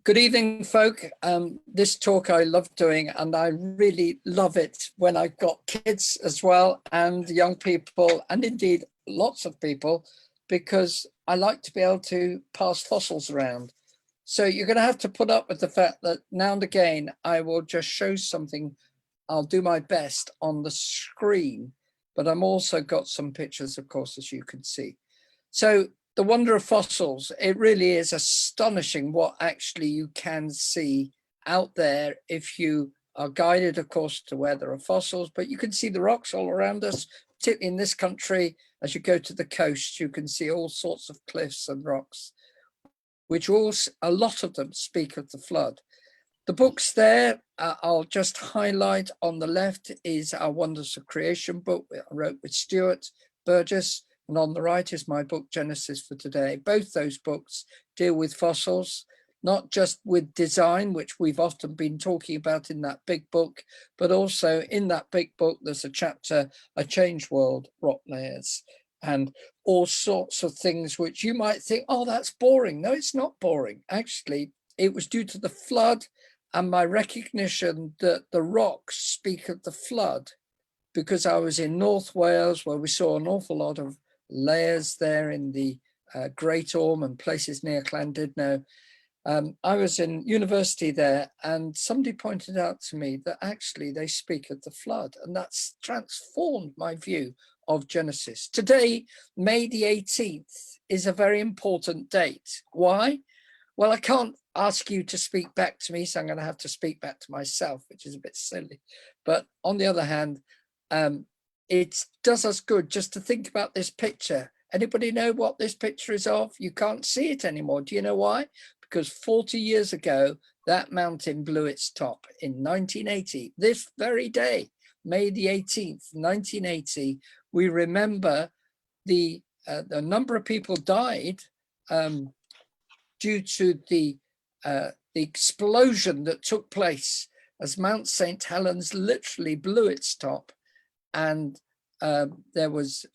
Good evening, folk. This talk I love doing, and I really love it when I've got kids as well, and young people, and indeed lots of people, because I like to be able to pass fossils around. So you're going to have to put up with the fact that now and again, I will just show something. I'll do my best on the screen, but I'm also got some pictures, of course, as you can see. So the wonder of fossils, it really is astonishing what actually you can see out there if you are guided, of course, to where there are fossils, but you can see the rocks all around us, particularly in this country. As you go to the coast, you can see all sorts of cliffs and rocks, which a lot of them speak of the flood. The books there, I'll just highlight on the left is our Wonders of Creation book I wrote with Stuart Burgess. And on the right is my book, Genesis for Today. Both those books deal with fossils, not just with design, which we've often been talking about in that big book, but also in that big book, there's a chapter, A Changed World, Rock Layers, and all sorts of things which you might think, oh, that's boring. No, it's not boring. Actually, it was due to the flood and my recognition that the rocks speak of the flood, because I was in North Wales where we saw an awful lot of layers there in the Great Orme and places near Llandudno. I was in university there, and somebody pointed out to me that actually they speak of the flood, and that's transformed my view of Genesis. Today, May the 18th, is a very important date. Why? Well, I can't ask you to speak back to me, so I'm going to have to speak back to myself, which is a bit silly. But on the other hand, it does us good just to think about this picture. Anybody know what this picture is of? You can't see it anymore. Do you know why? Because 40 years ago, that mountain blew its top in 1980. This very day, May the 18th, 1980, we remember the number of people died due to the explosion that took place as Mount St. Helens literally blew its top. And there was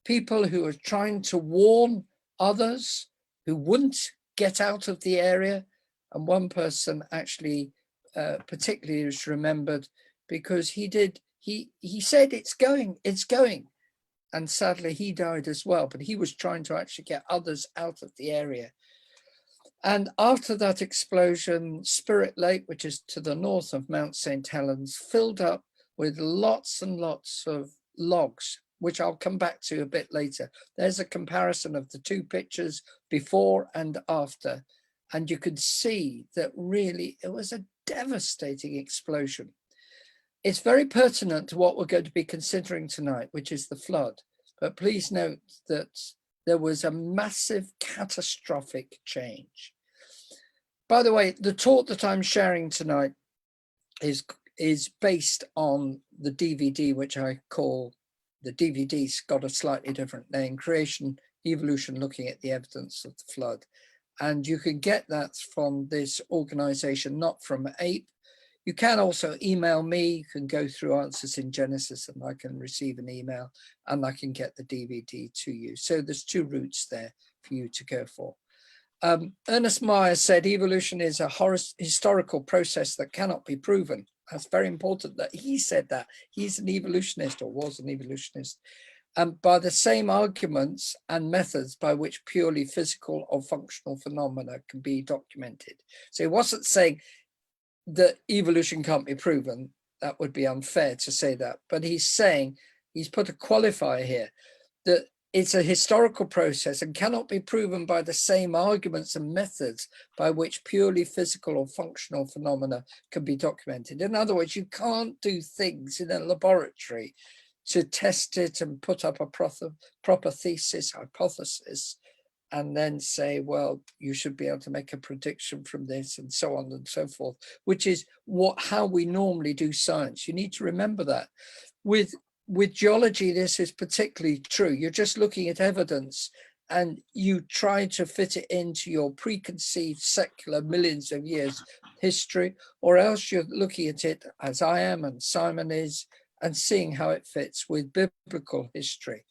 people who were trying to warn others who wouldn't get out of the area. And one person actually particularly is remembered because he said, it's going. And sadly, he died as well, but he was trying to actually get others out of the area. And after that explosion, Spirit Lake, which is to the north of Mount St. Helens, filled up with lots and lots of logs, which I'll come back to a bit later. There's a comparison of the two pictures before and after, and you could see that really it was a devastating explosion. It's very pertinent to what we're going to be considering tonight, which is the flood. But please note that there was a massive catastrophic change. By the way, the talk that I'm sharing tonight is based on the DVD, which I call, the DVD's got a slightly different name, Creation, Evolution, Looking at the Evidence of the Flood. And you can get that from this organization, not from APE. You can also email me, you can go through Answers in Genesis and I can receive an email and I can get the DVD to you. So there's two routes there for you to go for. Ernest Mayr said evolution is a historical process that cannot be proven. That's very important that he said that. He's an evolutionist, or was an evolutionist. By the same arguments and methods by which purely physical or functional phenomena can be documented. So he wasn't saying that evolution can't be proven. That would be unfair to say that. But he's saying, he's put a qualifier here, that it's a historical process and cannot be proven by the same arguments and methods by which purely physical or functional phenomena can be documented. In other words, you can't do things in a laboratory to test it and put up a proper thesis, hypothesis, and then say, well, you should be able to make a prediction from this and so on and so forth, which is how we normally do science. You need to remember that. With geology, this is particularly true. You're just looking at evidence and you try to fit it into your preconceived secular millions of years history, or else you're looking at it as I am and Simon is, and seeing how it fits with biblical history.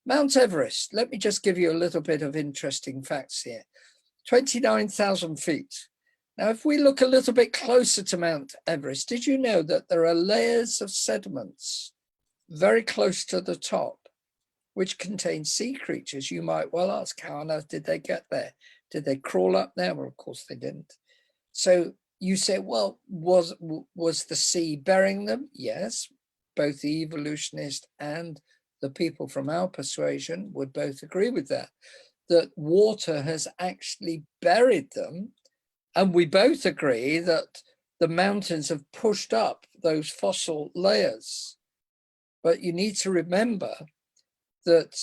Mount Everest, let me just give you a little bit of interesting facts here. 29,000 feet. Now, if we look a little bit closer to Mount Everest, did you know that there are layers of sediments very close to the top, which contain sea creatures? You might well ask, how on earth did they get there? Did they crawl up there? Well, of course they didn't. So you say, well, was the sea burying them? Yes, both the evolutionist and the people from our persuasion would both agree with that water has actually buried them. And we both agree that the mountains have pushed up those fossil layers. But you need to remember that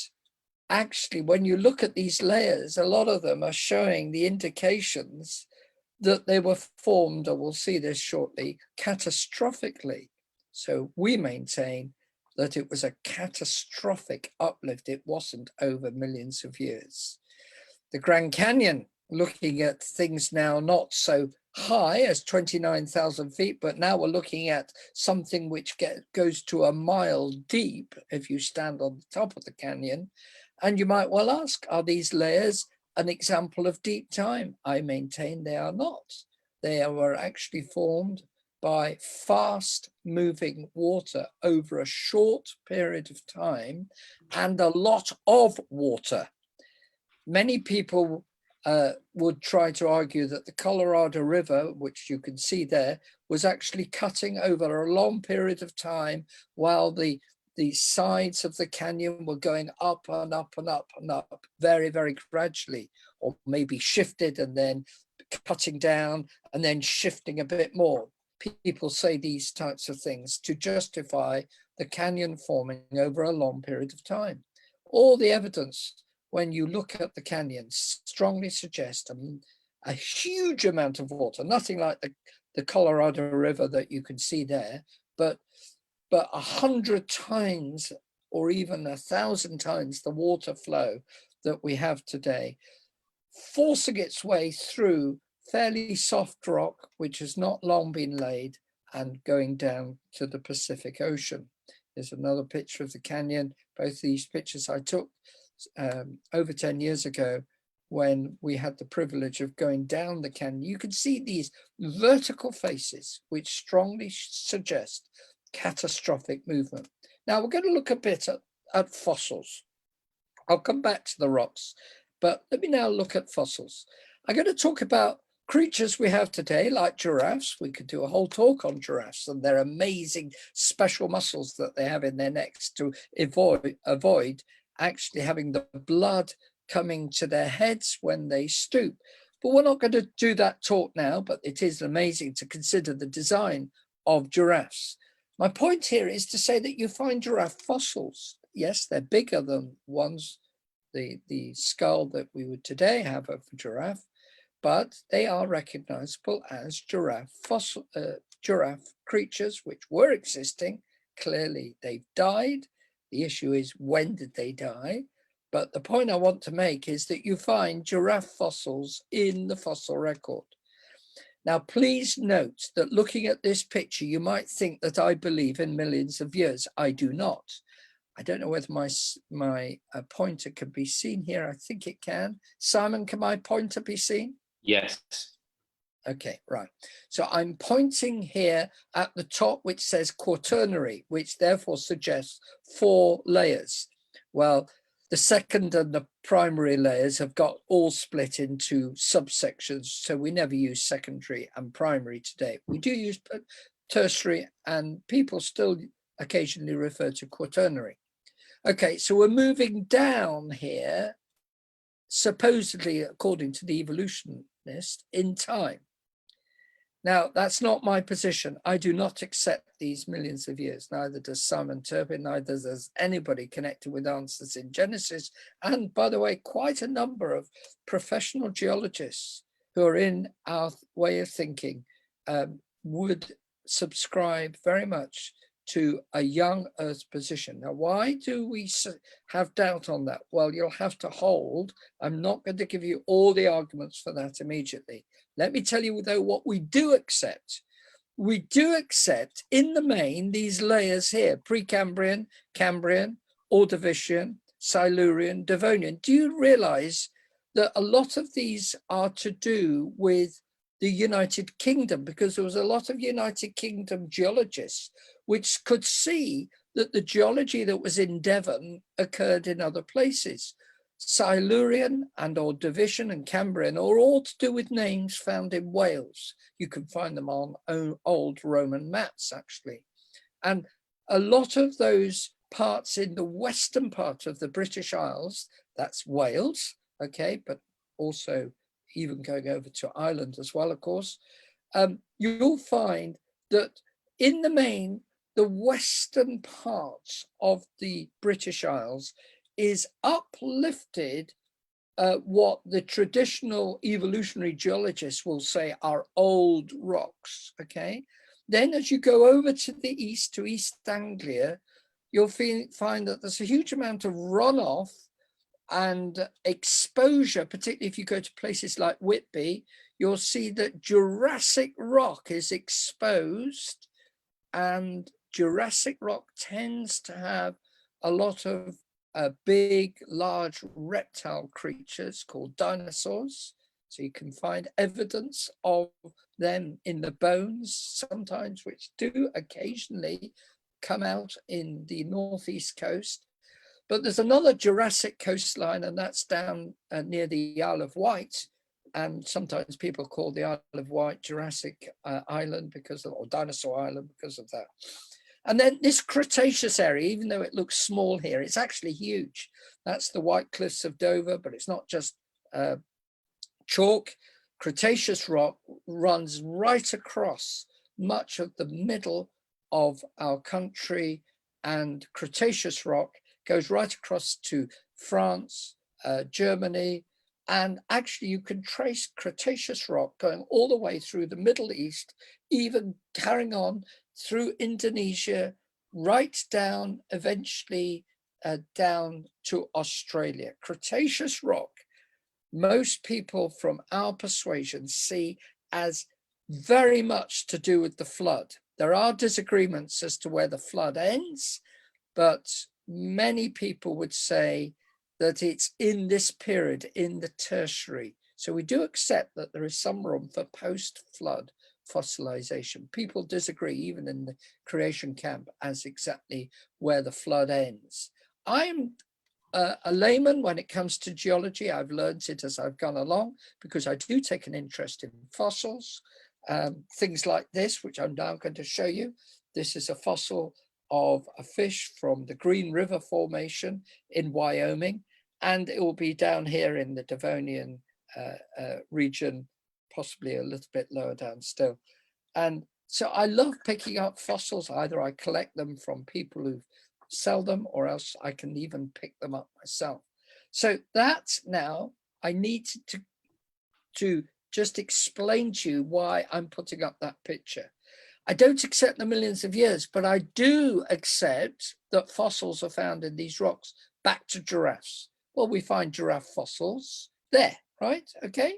actually, when you look at these layers, a lot of them are showing the indications that they were formed, and we'll see this shortly, catastrophically. So we maintain that it was a catastrophic uplift. It wasn't over millions of years. The Grand Canyon, looking at things now not so high as 29,000 feet, but now we're looking at something which goes to a mile deep if you stand on the top of the canyon. And you might well ask, are these layers an example of deep time? I maintain they are not. They were actually formed by fast moving water over a short period of time and a lot of water. Many people would try to argue that the Colorado River, which you can see there, was actually cutting over a long period of time while the sides of the canyon were going up and up and up and up very, very gradually, or maybe shifted and then cutting down and then shifting a bit more. People say these types of things to justify the canyon forming over a long period of time. All the evidence, when you look at the canyons, strongly suggest a huge amount of water, nothing like the Colorado River that you can see there, but 100 times or even 1,000 times the water flow that we have today, forcing its way through fairly soft rock, which has not long been laid, and going down to the Pacific Ocean. There's another picture of the canyon. Both these pictures I took over 10 years ago when we had the privilege of going down the canyon. You can see these vertical faces, which strongly suggest catastrophic movement. Now we're going to look a bit at fossils. I'll come back to the rocks, but let me now look at fossils. I'm going to talk about creatures we have today, like giraffes. We could do a whole talk on giraffes and their amazing special muscles that they have in their necks to avoid actually having the blood coming to their heads when they stoop. But we're not going to do that talk now, but it is amazing to consider the design of giraffes. My point here is to say that you find giraffe fossils. Yes, they're bigger than ones, the skull that we would today have of a giraffe, but they are recognizable as giraffe creatures which were existing. Clearly, they've died. The issue is, when did they die? But the point I want to make is that you find giraffe fossils in the fossil record. Now, please note that looking at this picture, you might think that I believe in millions of years. I do not. I don't know whether my pointer can be seen here. I think it can. Simon, can my pointer be seen? Yes. Okay, right. So I'm pointing here at the top, which says quaternary, which therefore suggests 4 layers. Well, the second and the primary layers have got all split into subsections, so we never use secondary and primary today. We do use tertiary, and people still occasionally refer to quaternary. Okay, so we're moving down here, supposedly, according to the evolutionist, in time. Now, that's not my position. I do not accept these millions of years. Neither does Simon Turpin, neither does anybody connected with answers in Genesis. And by the way, quite a number of professional geologists who are in our way of thinking would subscribe very much to a young Earth position. Now, why do we have doubt on that? Well, you'll have to hold. I'm not going to give you all the arguments for that immediately. Let me tell you, though, what we do accept. We do accept, in the main, these layers here: Precambrian, Cambrian, Ordovician, Silurian, Devonian. Do you realize that a lot of these are to do with the United Kingdom, because there was a lot of United Kingdom geologists which could see that the geology that was in Devon occurred in other places. Silurian and Ordovician and Cambrian are all to do with names found in Wales. You can find them on old Roman maps, actually. And a lot of those parts in the western part of the British Isles, that's Wales, okay, but also even going over to Ireland as well, of course, you'll find that in the main, the western parts of the British Isles is uplifted what the traditional evolutionary geologists will say are old rocks, okay? Then as you go over to the east, to East Anglia, you'll find that there's a huge amount of runoff and exposure, particularly if you go to places like Whitby, you'll see that Jurassic rock is exposed, and Jurassic rock tends to have a lot of big, large reptile creatures called dinosaurs. So you can find evidence of them in the bones sometimes, which do occasionally come out in the northeast coast. But there's another Jurassic coastline, and that's down near the Isle of Wight. And sometimes people call the Isle of Wight Jurassic Island because of, or Dinosaur Island because of that. And then this Cretaceous area, even though it looks small here, it's actually huge. That's the White Cliffs of Dover, but it's not just chalk. Cretaceous rock runs right across much of the middle of our country, and Cretaceous rock goes right across to France, Germany, and actually you can trace Cretaceous rock going all the way through the Middle East, even carrying on through Indonesia, right down, eventually down to Australia. Cretaceous rock, most people from our persuasion see as very much to do with the flood. There are disagreements as to where the flood ends, but many people would say that it's in this period, in the tertiary. So we do accept that there is some room for post-flood fossilization. People disagree, even in the creation camp, as exactly where the flood ends. I'm a layman when it comes to geology. I've learned it as I've gone along because I do take an interest in fossils. Things like this, which I'm now going to show you. This is a fossil of a fish from the Green River Formation in Wyoming, and it will be down here in the Devonian region, possibly a little bit lower down still. And so I love picking up fossils. Either I collect them from people who sell them, or else I can even pick them up myself. So that's now, I need to just explain to you why I'm putting up that picture. I don't accept the millions of years, but I do accept that fossils are found in these rocks. Back to giraffes. Well, we find giraffe fossils there, right? Okay.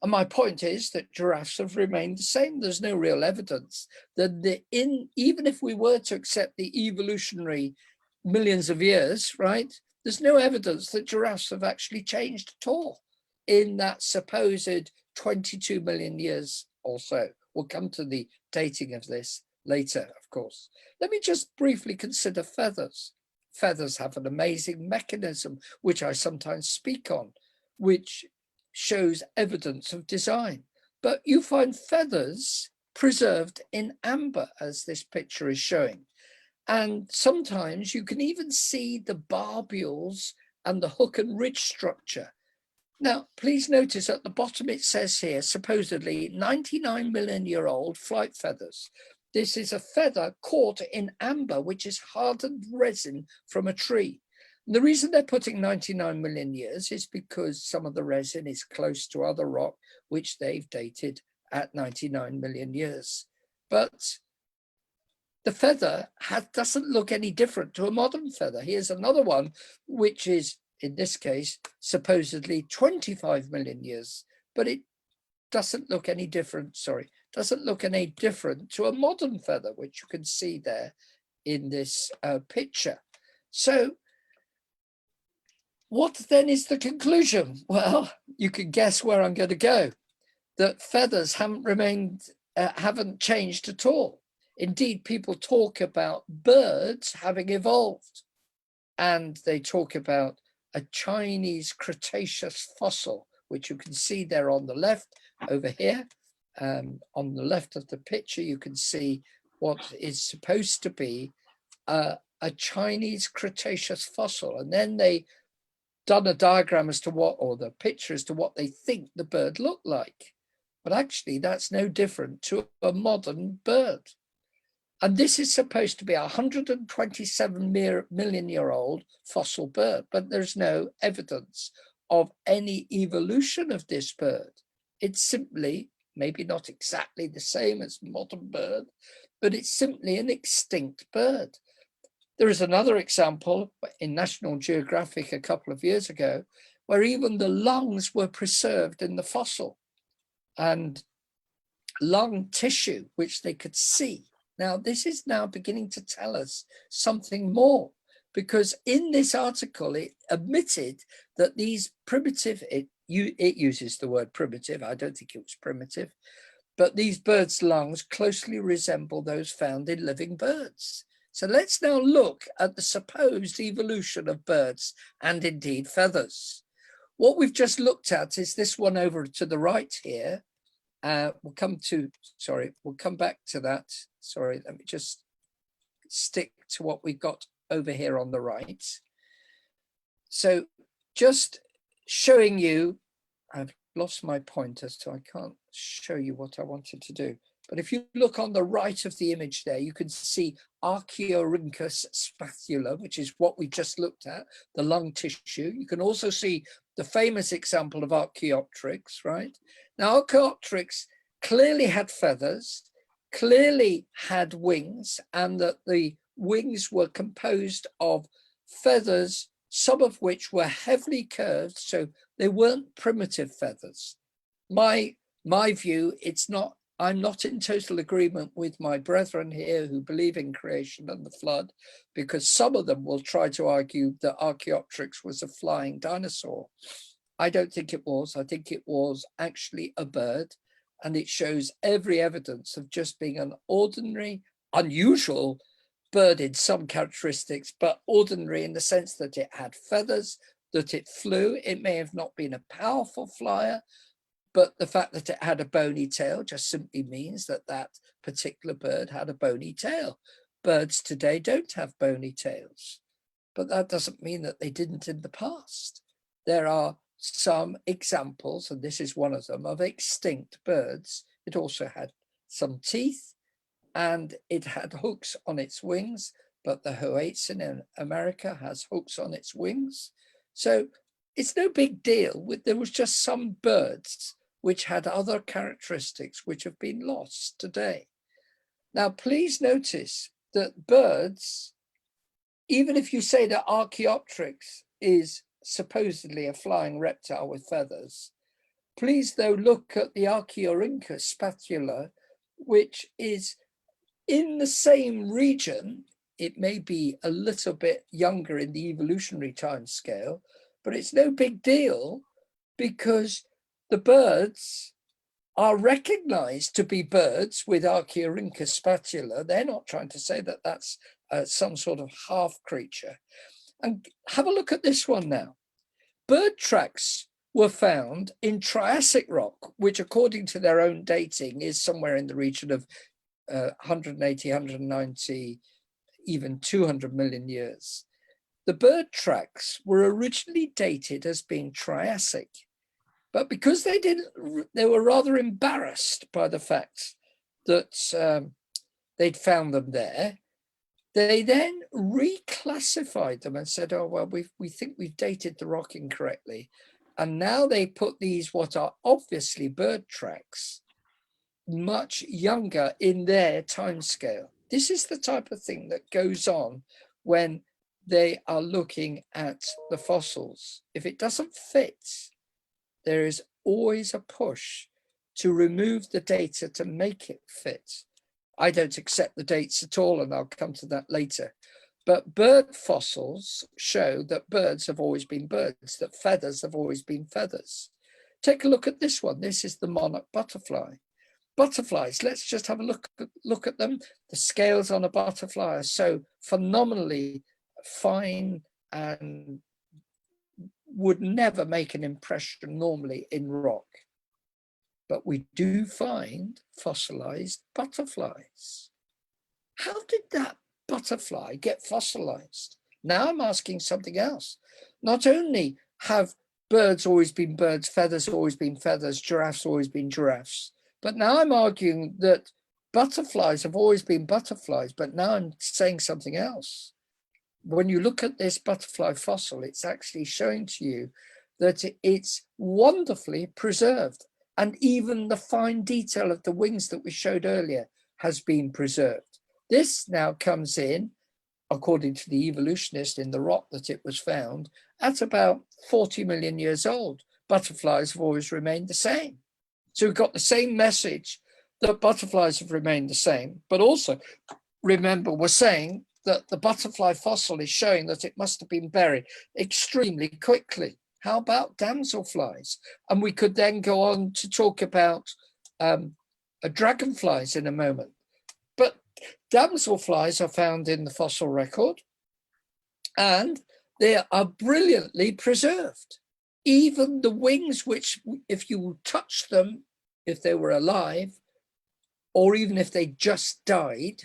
And my point is that giraffes have remained the same. There's no real evidence that even if we were to accept the evolutionary millions of years, right? There's no evidence that giraffes have actually changed at all in that supposed 22 million years or so. We'll come to the dating of this later, of course. Let me just briefly consider feathers. Feathers have an amazing mechanism, which I sometimes speak on, which shows evidence of design. But you find feathers preserved in amber, as this picture is showing. And sometimes you can even see the barbules and the hook and ridge structure. Now, please notice at the bottom it says here, supposedly 99 million year old flight feathers. This is a feather caught in amber, which is hardened resin from a tree. And the reason they're putting 99 million years is because some of the resin is close to other rock, which they've dated at 99 million years. But the feather doesn't look any different to a modern feather. Here's another one, which is, in this case, supposedly 25 million years, but it doesn't look any different, doesn't look any different to a modern feather, which you can see there in this picture. So what then is the conclusion? Well, you can guess where I'm going to go. that feathers haven't changed at all. Indeed, people talk about birds having evolved, and they talk about a Chinese Cretaceous fossil, which you can see there on the left over here. On the left of the picture, you can see what is supposed to be a Chinese Cretaceous fossil. And then they done a diagram as to what, or the picture as to what they think the bird looked like. But actually, that's no different to a modern bird. And this is supposed to be a 127 million year old fossil bird, but there's no evidence of any evolution of this bird. It's simply, maybe not exactly the same as modern bird, but it's simply an extinct bird. There is another example in National Geographic a couple of years ago, where even the lungs were preserved in the fossil, and lung tissue, which they could see. Now, this is now beginning to tell us something more, because in this article, it admitted that these primitive, it uses the word primitive, I don't think it was primitive, but these birds' lungs closely resemble those found in living birds. So let's now look at the supposed evolution of birds and indeed feathers. What we've just looked at is this one over to the right here. We'll come back to that. Sorry, let me just stick to what we've got over here on the right. So just showing you, I've lost my pointer, so I can't show you what I wanted to do. But if you look on the right of the image there, you can see Archaeorhynchus spatula, which is what we just looked at, the lung tissue. You can also see the famous example of Archaeopteryx, right? Now, Archaeopteryx clearly had feathers, clearly had wings, and that the wings were composed of feathers, some of which were heavily curved, so they weren't primitive feathers. My view, I'm not in total agreement with my brethren here who believe in creation and the flood, because some of them will try to argue that Archaeopteryx was a flying dinosaur. I don't think it was. I think it was actually a bird, and it shows every evidence of just being an ordinary, unusual bird in some characteristics, but ordinary in the sense that it had feathers, that it flew. It may have not been a powerful flyer, but the fact that it had a bony tail just simply means that that particular bird had a bony tail. Birds today don't have bony tails, but that doesn't mean that they didn't in the past. There are some examples, and this is one of them, of extinct birds. It also had some teeth, and it had hooks on its wings, but the Hoatzin in America has hooks on its wings. So it's no big deal. There was just some birds which had other characteristics which have been lost today. Now, please notice that birds, even if you say that Archaeopteryx is supposedly a flying reptile with feathers, please though look at the Archaeorhynchus spatula, which is in the same region. It may be a little bit younger in the evolutionary time scale, but it's no big deal because the birds are recognized to be birds with Archaeorhynchus spatula. They're not trying to say that that's some sort of half creature. And have a look at this one now. Bird tracks were found in Triassic rock, which according to their own dating is somewhere in the region of 180, 190, even 200 million years. The bird tracks were originally dated as being Triassic, but because they were rather embarrassed by the fact that they'd found them there, they then reclassified them and said, oh, well, we think we've dated the rock incorrectly. And now they put these, what are obviously bird tracks, much younger in their time scale. This is the type of thing that goes on when they are looking at the fossils. If it doesn't fit, there is always a push to remove the data to make it fit. I don't accept the dates at all, and I'll come to that later. But bird fossils show that birds have always been birds, that feathers have always been feathers. Take a look at this one. This is the monarch butterfly. Butterflies, let's just have a look at them. The scales on a butterfly are so phenomenally fine and would never make an impression normally in rock. But we do find fossilized butterflies. How did that butterfly get fossilized? Now I'm asking something else. Not only have birds always been birds, feathers always been feathers, giraffes always been giraffes, but now I'm arguing that butterflies have always been butterflies, but now I'm saying something else. When you look at this butterfly fossil, it's actually showing to you that it's wonderfully preserved. And even the fine detail of the wings that we showed earlier has been preserved. This now comes in, according to the evolutionist in the rock that it was found, at about 40 million years old. Butterflies have always remained the same. So we've got the same message that butterflies have remained the same, but also remember we're saying that the butterfly fossil is showing that it must have been buried extremely quickly. How about damselflies? And we could then go on to talk about dragonflies in a moment. But damselflies are found in the fossil record and they are brilliantly preserved. Even the wings, which if you touch them, if they were alive, or even if they just died,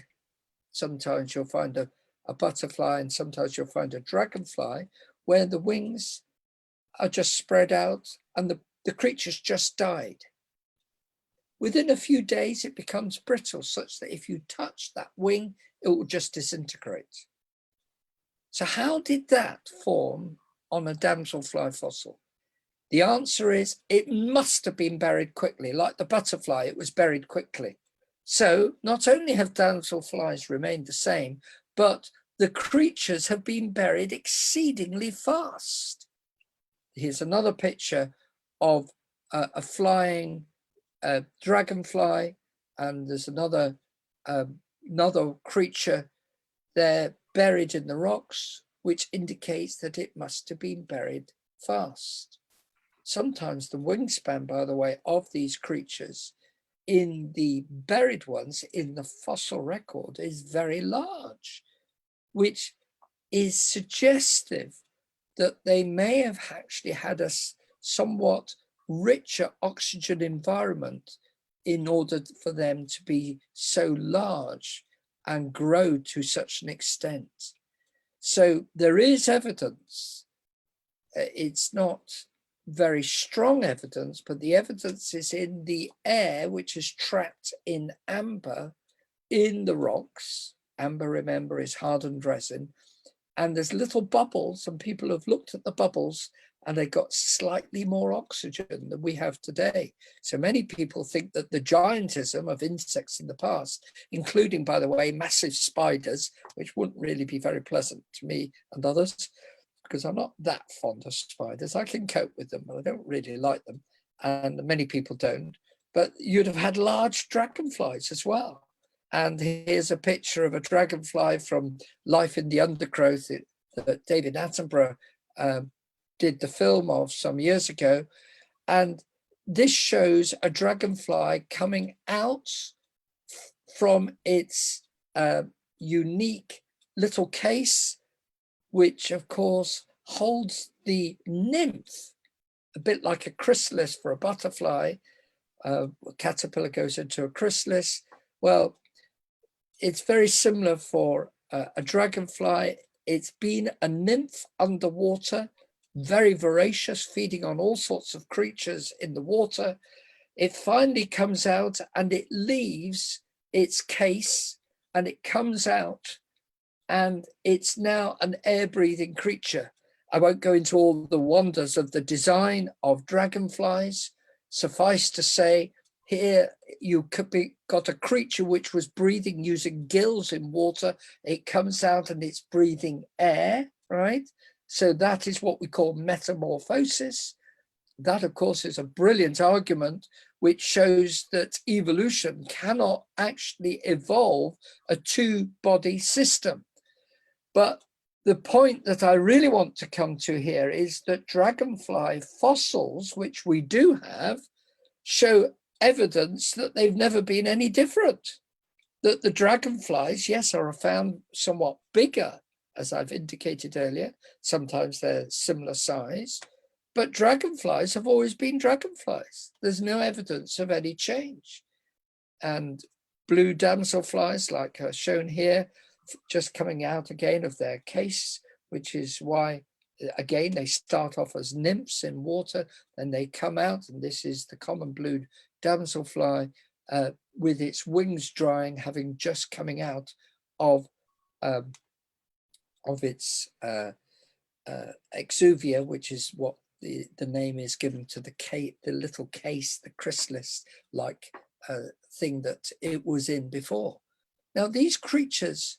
sometimes you'll find a butterfly and sometimes you'll find a dragonfly where the wings are just spread out and the creature's just died. Within a few days, it becomes brittle such that if you touch that wing, it will just disintegrate. So how did that form on a damselfly fossil? The answer is it must have been buried quickly. Like the butterfly, it was buried quickly. So not only have damselflies remained the same, but the creatures have been buried exceedingly fast. Here's another picture of a flying dragonfly, and there's another creature there buried in the rocks, which indicates that it must have been buried fast. Sometimes the wingspan, by the way, of these creatures in the buried ones in the fossil record is very large, which is suggestive that they may have actually had a somewhat richer oxygen environment in order for them to be so large and grow to such an extent. So there is evidence. It's not very strong evidence, but the evidence is in the air, which is trapped in amber in the rocks. Amber, remember, is hardened resin. And there's little bubbles, and people have looked at the bubbles and they got slightly more oxygen than we have today. So many people think that the giantism of insects in the past, including, by the way, massive spiders, which wouldn't really be very pleasant to me and others, because I'm not that fond of spiders. I can cope with them, but I don't really like them. And many people don't. But you'd have had large dragonflies as well. And here's a picture of a dragonfly from Life in the Undergrowth that David Attenborough did the film of some years ago. And this shows a dragonfly coming out from its unique little case, which of course holds the nymph, a bit like a chrysalis for a butterfly. A caterpillar goes into a chrysalis. Well, it's very similar for a dragonfly. It's been a nymph underwater, very voracious, feeding on all sorts of creatures in the water. It finally comes out and it leaves its case and it comes out, and it's now an air-breathing creature. I won't go into all the wonders of the design of dragonflies. Suffice to say, here you got a creature which was breathing using gills in water. It comes out and it's breathing air, right? So that is what we call metamorphosis. That, of course, is a brilliant argument which shows that evolution cannot actually evolve a two-body system. But the point that I really want to come to here is that dragonfly fossils, which we do have, show evidence that they've never been any different. That the dragonflies, yes, are found somewhat bigger, as I've indicated earlier. Sometimes they're similar size, but dragonflies have always been dragonflies. There's no evidence of any change. And blue damselflies, like are shown here, just coming out again of their case, which is why, again, they start off as nymphs in water, then they come out, and this is the common blue damselfly with its wings drying, having just coming out of its exuvia, which is what the name is given to the little case, the chrysalis-like thing that it was in before. Now, these creatures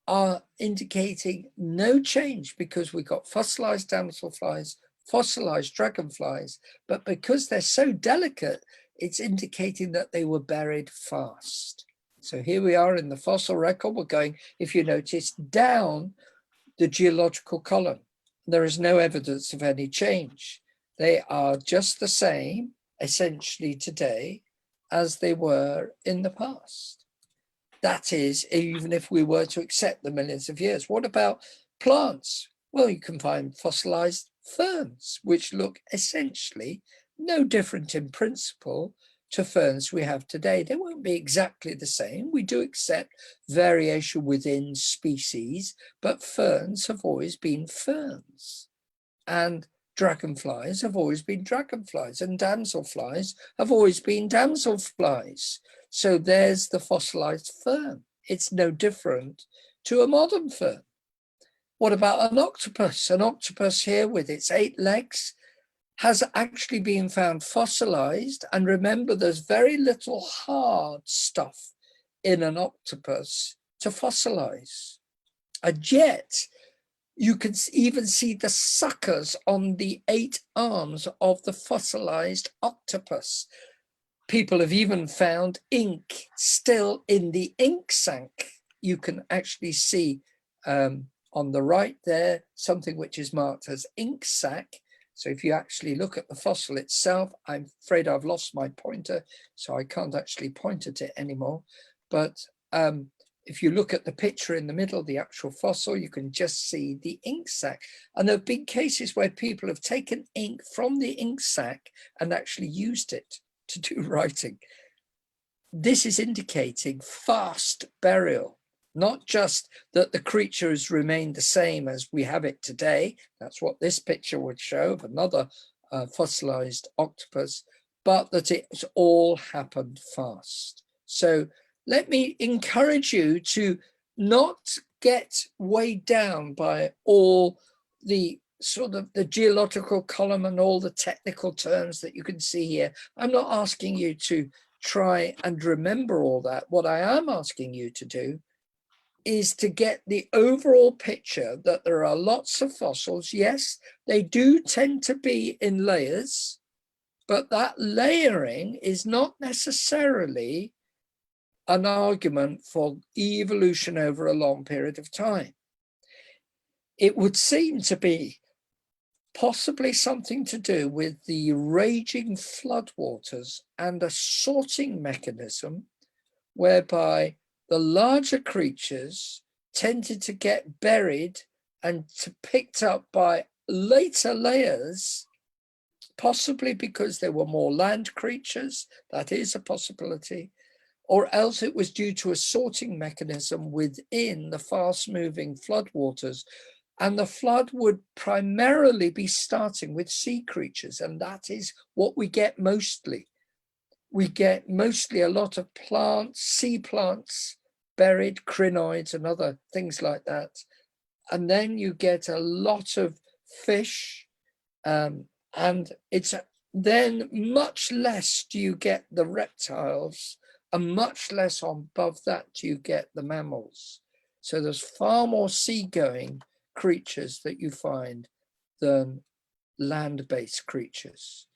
are indicating no change because we've got fossilized damselflies, fossilized dragonflies, but because they're so delicate, it's indicating that they were buried fast. So here we are in the fossil record. We're going, if you notice, down the geological column. There is no evidence of any change. They are just the same, essentially, today as they were in the past. That is, even if we were to accept the millions of years. What about plants? Well, you can find fossilized ferns, which look essentially no different in principle to ferns we have today. They won't be exactly the same. We do accept variation within species, but ferns have always been ferns. And dragonflies have always been dragonflies, and damselflies have always been damselflies. So there's the fossilized fern. It's no different to a modern fern. What about an octopus? An octopus here with its 8 legs has actually been found fossilized. And remember, there's very little hard stuff in an octopus to fossilize. And yet, you can even see the suckers on the 8 arms of the fossilized octopus. People have even found ink still in the ink sac. You can actually see on the right there, something which is marked as ink sac. So if you actually look at the fossil itself, I'm afraid I've lost my pointer, so I can't actually point at it anymore. But if you look at the picture in the middle, the actual fossil, you can just see the ink sac. And there have been cases where people have taken ink from the ink sac and actually used it to do writing. This is indicating fast burial, not just that the creature has remained the same as we have it today. That's what this picture would show of another fossilized octopus, but that it's all happened fast. So let me encourage you to not get weighed down by all the sort of the geological column and all the technical terms that you can see here. I'm not asking you to try and remember all that. What I am asking you to do is to get the overall picture that there are lots of fossils. Yes, they do tend to be in layers, but that layering is not necessarily an argument for evolution over a long period of time. It would seem to be possibly something to do with the raging floodwaters and a sorting mechanism whereby the larger creatures tended to get buried and picked up by later layers, possibly because there were more land creatures. That is a possibility. Or else it was due to a sorting mechanism within the fast-moving floodwaters. And the flood would primarily be starting with sea creatures, and that is what we get mostly. We get mostly a lot of plants, sea plants, buried, crinoids and other things like that. And then you get a lot of fish, and it's then much less do you get the reptiles, and much less above that do you get the mammals. So there's far more seagoing creatures that you find than land-based creatures.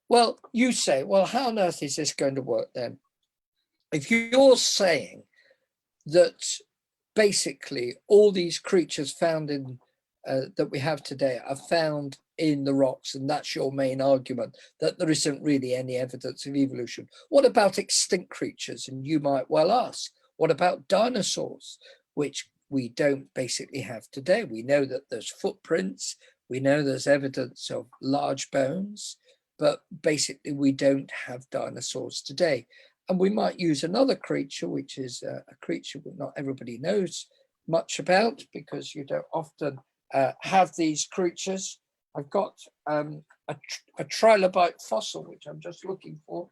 Well, you say, well, how on earth is this going to work then? If you're saying that basically all these creatures found in that we have today are found in the rocks, and that's your main argument, that there isn't really any evidence of evolution. What about extinct creatures? And you might well ask, what about dinosaurs, which we don't basically have today? We know that there's footprints, we know there's evidence of large bones, but basically we don't have dinosaurs today. And we might use another creature, which is a creature that not everybody knows much about, because you don't often have these creatures. I've got a trilobite fossil, which I'm just looking for.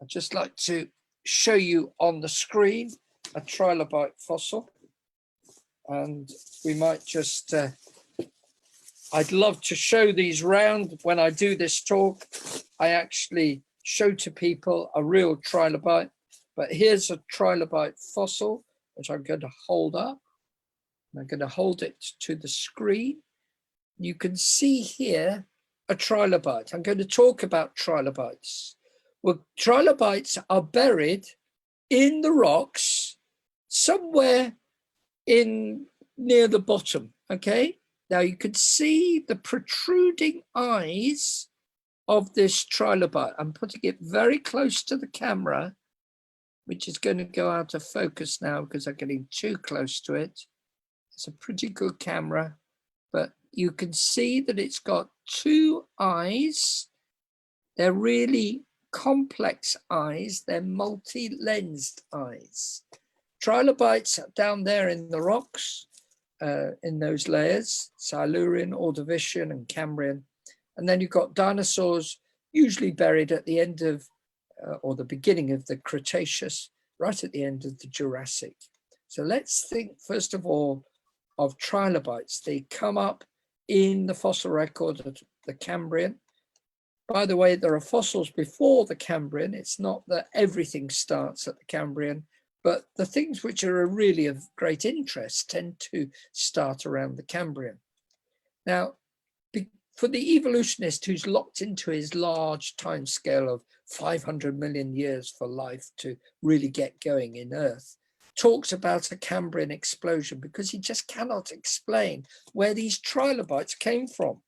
I'd just like to show you on the screen a trilobite fossil. And we might just, I'd love to show these round. When I do this talk, I actually show to people a real trilobite. But here's a trilobite fossil, which I'm going to hold up. I'm going to hold it to the screen. You can see here a trilobite. I'm going to talk about trilobites. Well, trilobites are buried in the rocks somewhere in near the bottom, okay? Now you can see the protruding eyes of this trilobite. I'm putting it very close to the camera, which is going to go out of focus now because I'm getting too close to it. It's a pretty good camera, but you can see that it's got two eyes. They're really complex eyes. They're multi-lensed eyes. Trilobites down there in the rocks, in those layers, Silurian, Ordovician, and Cambrian. And then you've got dinosaurs usually buried at the end of, or the beginning of the Cretaceous, right at the end of the Jurassic. So let's think, first of all, of trilobites. They come up in the fossil record of the Cambrian. By the way, there are fossils before the Cambrian. It's not that everything starts at the Cambrian, but the things which are really of great interest tend to start around the Cambrian. Now, for the evolutionist who's locked into his large time scale of 500 million years for life to really get going in Earth, talks about a Cambrian explosion because he just cannot explain where these trilobites came from.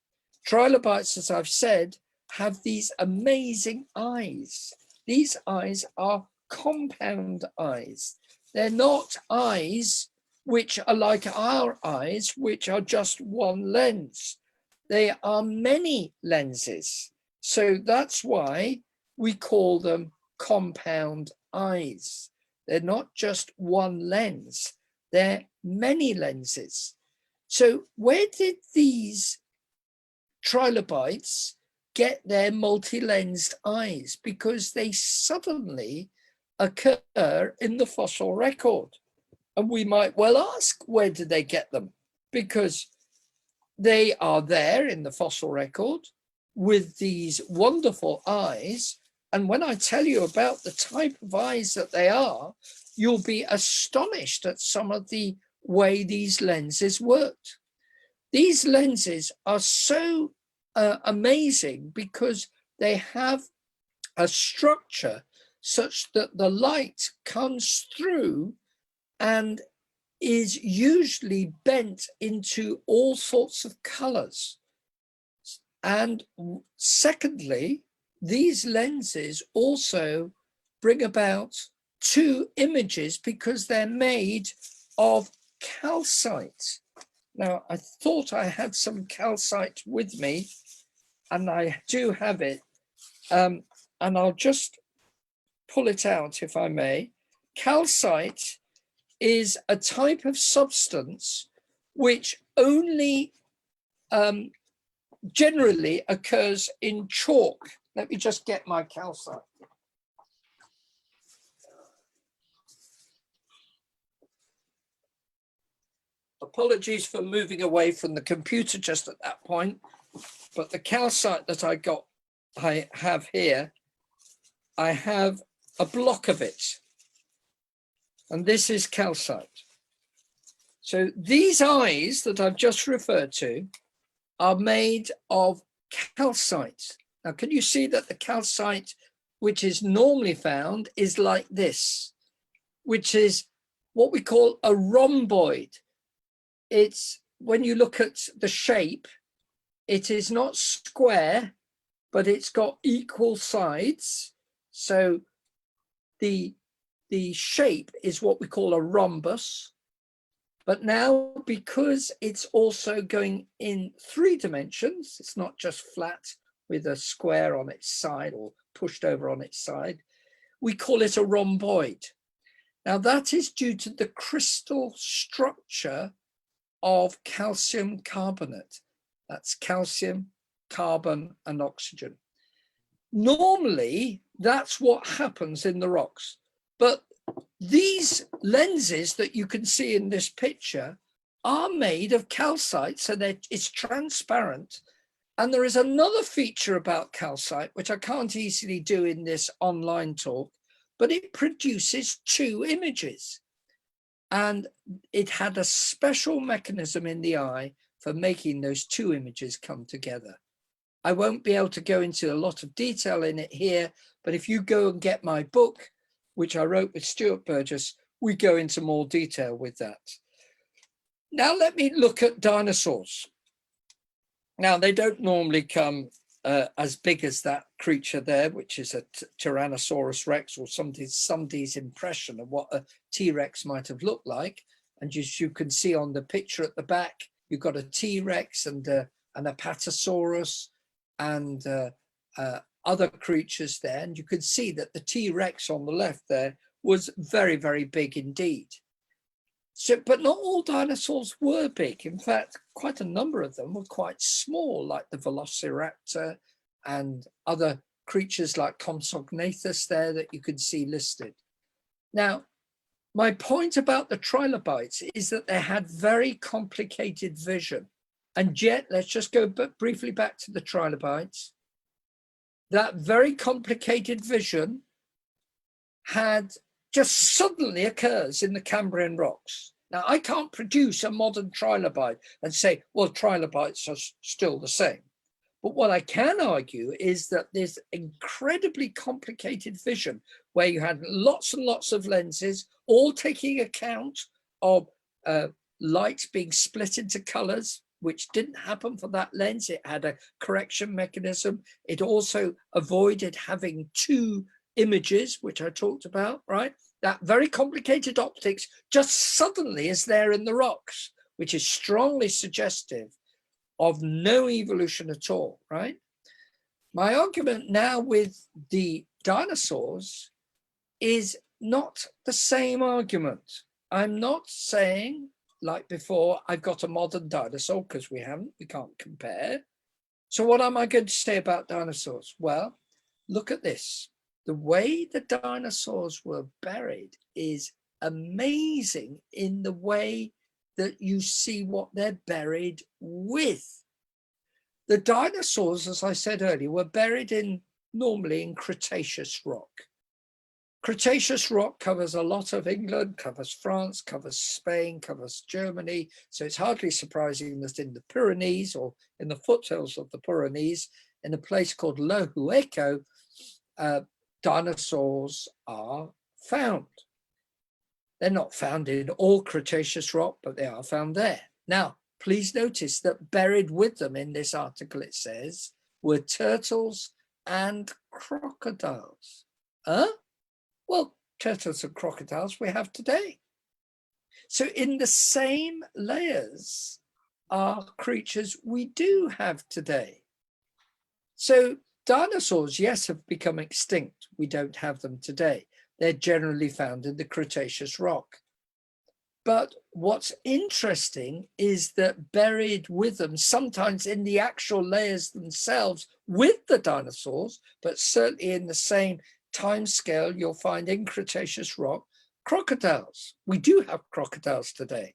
Trilobites, as I've said, have these amazing eyes. These eyes are compound eyes. They're not eyes which are like our eyes, which are just one lens. They are many lenses. So that's why we call them compound eyes. They're not just one lens, they're many lenses. So where did these trilobites get their multi-lensed eyes? Because they suddenly occur in the fossil record. And we might well ask, where did they get them? Because they are there in the fossil record with these wonderful eyes. And when I tell you about the type of eyes that they are, you'll be astonished at some of the way these lenses worked. These lenses are so amazing because they have a structure such that the light comes through and is usually bent into all sorts of colors. And secondly, these lenses also bring about two images because they're made of calcite. Now, I thought I had some calcite with me, and I do have it. And I'll just pull it out, if I may. Calcite is a type of substance which only generally occurs in chalk. Let me just get my calcite. Apologies for moving away from the computer just at that point, but the calcite that I have here, I have a block of it, and this is calcite. So these eyes that I've just referred to are made of calcite. Now, can you see that the calcite which is normally found is like this, which is what we call a rhomboid. It's, when you look at the shape, it is not square, but it's got equal sides. So the shape is what we call a rhombus. But now, because it's also going in 3 dimensions, it's not just flat with a square on its side or pushed over on its side, we call it a rhomboid. Now that is due to the crystal structure of calcium carbonate. That's calcium, carbon, and oxygen. Normally, that's what happens in the rocks. But these lenses that you can see in this picture are made of calcite, so it's transparent. And there is another feature about calcite, which I can't easily do in this online talk, but it produces 2 images. And it had a special mechanism in the eye for making those 2 images come together. I won't be able to go into a lot of detail in it here, but if you go and get my book, which I wrote with Stuart Burgess, we go into more detail with that. Now let me look at dinosaurs. Now they don't normally come as big as that creature there, which is a Tyrannosaurus Rex, or somebody's impression of what a T-Rex might have looked like. And as you can see on the picture at the back, you've got a T-Rex and an Apatosaurus and other creatures there. And you can see that the T-Rex on the left there was very, very big indeed. So, but not all dinosaurs were big. In fact, quite a number of them were quite small, like the Velociraptor and other creatures like Compsognathus there that you can see listed. Now, my point about the trilobites is that they had very complicated vision. And yet, let's just go briefly back to the trilobites. That very complicated vision had just suddenly occurs in the Cambrian rocks. Now, I can't produce a modern trilobite and say, well, trilobites are still the same. But what I can argue is that there's incredibly complicated vision where you had lots and lots of lenses, all taking account of light being split into colors, which didn't happen for that lens. It had a correction mechanism. It also avoided having 2 images, which I talked about, right? That very complicated optics just suddenly is there in the rocks, which is strongly suggestive of no evolution at all, right? My argument now with the dinosaurs is not the same argument. I'm not saying, like before, I've got a modern dinosaur, because we can't compare. So what am I going to say about dinosaurs? Well, look at this. The way the dinosaurs were buried is amazing in the way that you see what they're buried with. The dinosaurs, as I said earlier, were buried normally in Cretaceous rock. Cretaceous rock covers a lot of England, covers France, covers Spain, covers Germany. So it's hardly surprising that in the Pyrenees, or in the foothills of the Pyrenees, in a place called Le Hueco, dinosaurs are found. They're not found in all Cretaceous rock, but they are found there. Now, please notice that buried with them in this article, it says, were turtles and crocodiles. Well, turtles and crocodiles we have today. So in the same layers are creatures we do have today. So dinosaurs, yes, have become extinct. We don't have them today. They're generally found in the Cretaceous rock. But what's interesting is that buried with them, sometimes in the actual layers themselves with the dinosaurs, but certainly in the same time scale, you'll find in Cretaceous rock, crocodiles. We do have crocodiles today.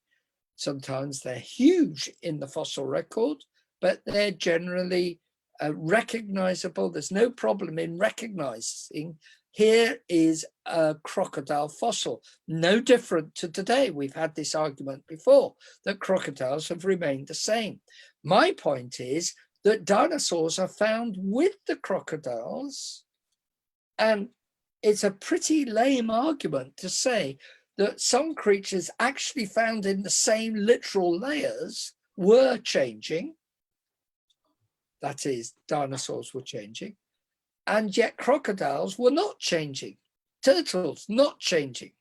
Sometimes they're huge in the fossil record, but they're generally recognizable. There's no problem in recognizing here is a crocodile fossil, no different to today. We've had this argument before that crocodiles have remained the same. My point is that dinosaurs are found with the crocodiles, and it's a pretty lame argument to say that some creatures actually found in the same literal layers were changing. That is, dinosaurs were changing, and yet crocodiles were not changing, turtles not changing.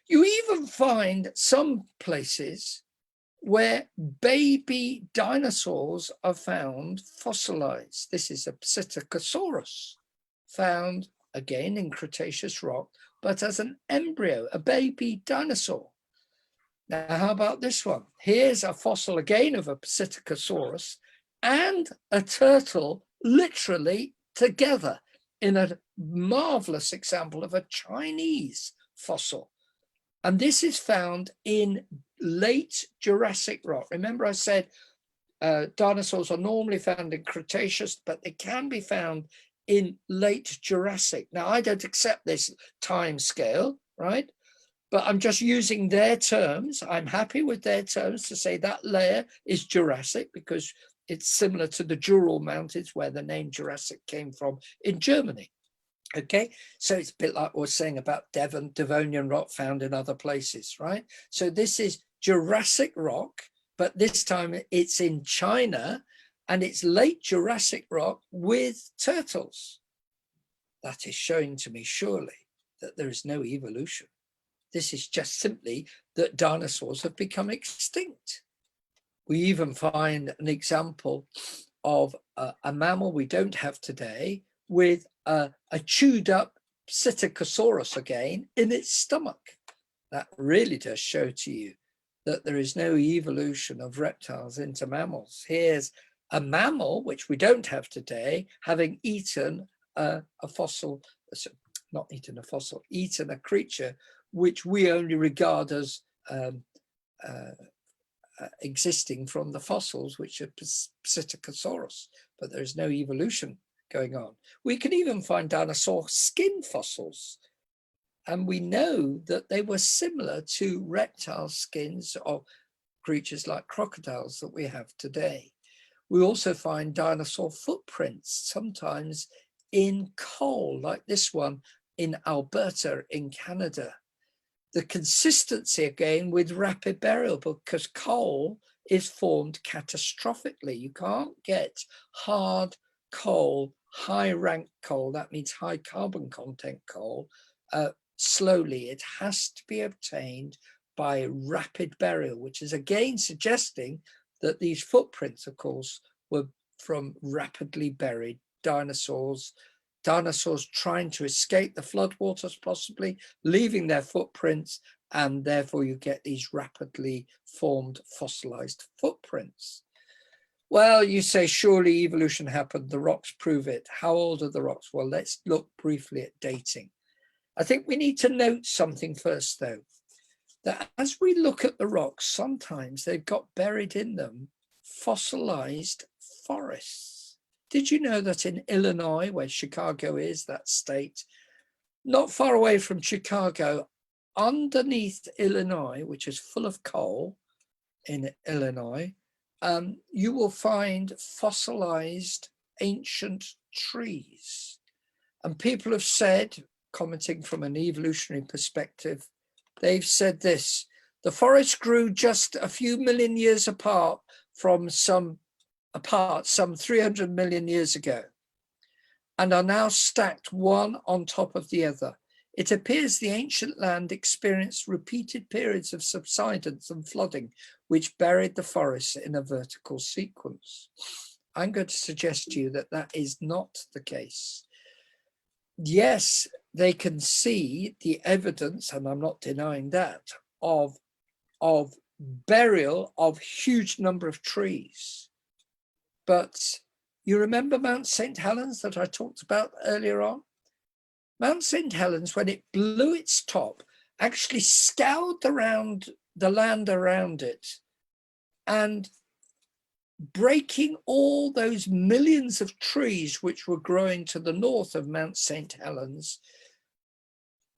You even find some places where baby dinosaurs are found fossilized. This is Abscisic Asaurus, found again in Cretaceous rock, but as an embryo, a baby dinosaur. Now, how about this one? Here's a fossil again of Abscisic Asaurus and a turtle literally together in a marvelous example of a Chinese fossil. And this is found in late Jurassic rock. Remember I said dinosaurs are normally found in Cretaceous, but they can be found in late Jurassic. Now, I don't accept this time scale, right? But I'm just using their terms. I'm happy with their terms to say that layer is Jurassic because it's similar to the Jural Mountains where the name Jurassic came from in Germany. Okay, so it's a bit like we're saying about Devonian rock found in other places, right? So this is Jurassic rock, but this time it's in China and it's late Jurassic rock with turtles. That is showing to me surely that there is no evolution. This is just simply that dinosaurs have become extinct. We even find an example of a mammal we don't have today with a chewed up Psittacosaurus again in its stomach. That really does show to you that there is no evolution of reptiles into mammals. Here's a mammal, which we don't have today, having eaten a fossil, not eaten a fossil, eaten a creature which we only regard as existing from the fossils, which are Psittacosaurus, but there is no evolution going on. We can even find dinosaur skin fossils, and we know that they were similar to reptile skins of creatures like crocodiles that we have today. We also find dinosaur footprints, sometimes in coal, like this one in Alberta in Canada. The consistency again with rapid burial, because coal is formed catastrophically. You can't get hard coal, high rank coal, that means high carbon content coal, slowly. It has to be obtained by rapid burial, which is again suggesting that these footprints, of course, were from rapidly buried dinosaurs trying to escape the floodwaters, possibly leaving their footprints, and therefore you get these rapidly formed fossilized footprints. Well, you say surely evolution happened, the rocks prove it. How old are the rocks? Well, let's look briefly at dating. I think we need to note something first, though, that as we look at the rocks, sometimes they've got buried in them fossilized forests. Did you know that in Illinois, where Chicago is, that state, not far away from Chicago, underneath Illinois, which is full of coal in Illinois, you will find fossilized ancient trees. And people have said, commenting from an evolutionary perspective, they've said this: the forest grew just a few million years apart some 300 million years ago, and are now stacked one on top of the other. It appears the ancient land experienced repeated periods of subsidence and flooding, which buried the forests in a vertical sequence. I'm going to suggest to you that that is not the case. Yes, they can see the evidence, and I'm not denying that, of burial of huge number of trees. But you remember Mount St. Helens that I talked about earlier on? Mount St. Helens, when it blew its top, actually scoured around the land around it, and breaking all those millions of trees which were growing to the north of Mount St. Helens,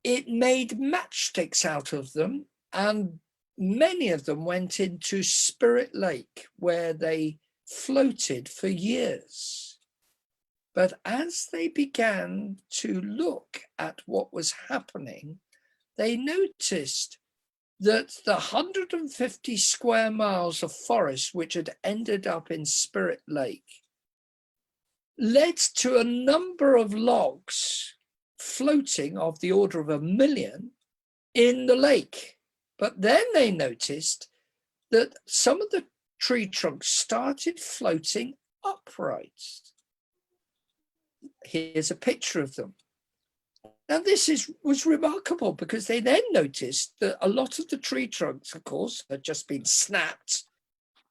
it made matchsticks out of them, and many of them went into Spirit Lake, where they floated for years. But as they began to look at what was happening, they noticed that the 150 square miles of forest which had ended up in Spirit Lake led to a number of logs floating of the order of 1 million in the lake. But then they noticed that some of the tree trunks started floating upright. Here's a picture of them. Now this was remarkable because they then noticed that a lot of the tree trunks, of course, had just been snapped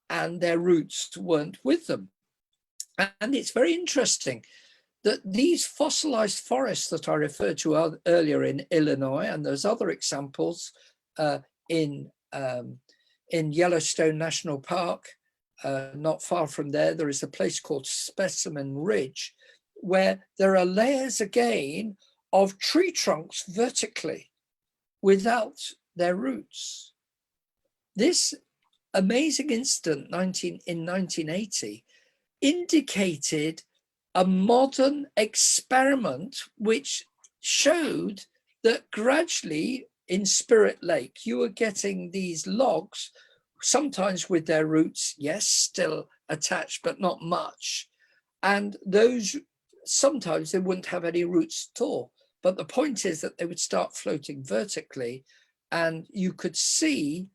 and their roots weren't with them. And it's very interesting that these fossilized forests that I referred to earlier in Illinois, and there's other examples in Yellowstone National Park, not far from there is a place called Specimen Ridge, where there are layers again of tree trunks vertically without their roots. This amazing incident in 1980 indicated a modern experiment which showed that gradually in Spirit Lake, you were getting these logs, sometimes with their roots, yes, still attached, but not much. And those, sometimes they wouldn't have any roots at all. But the point is that they would start floating vertically, and you could see,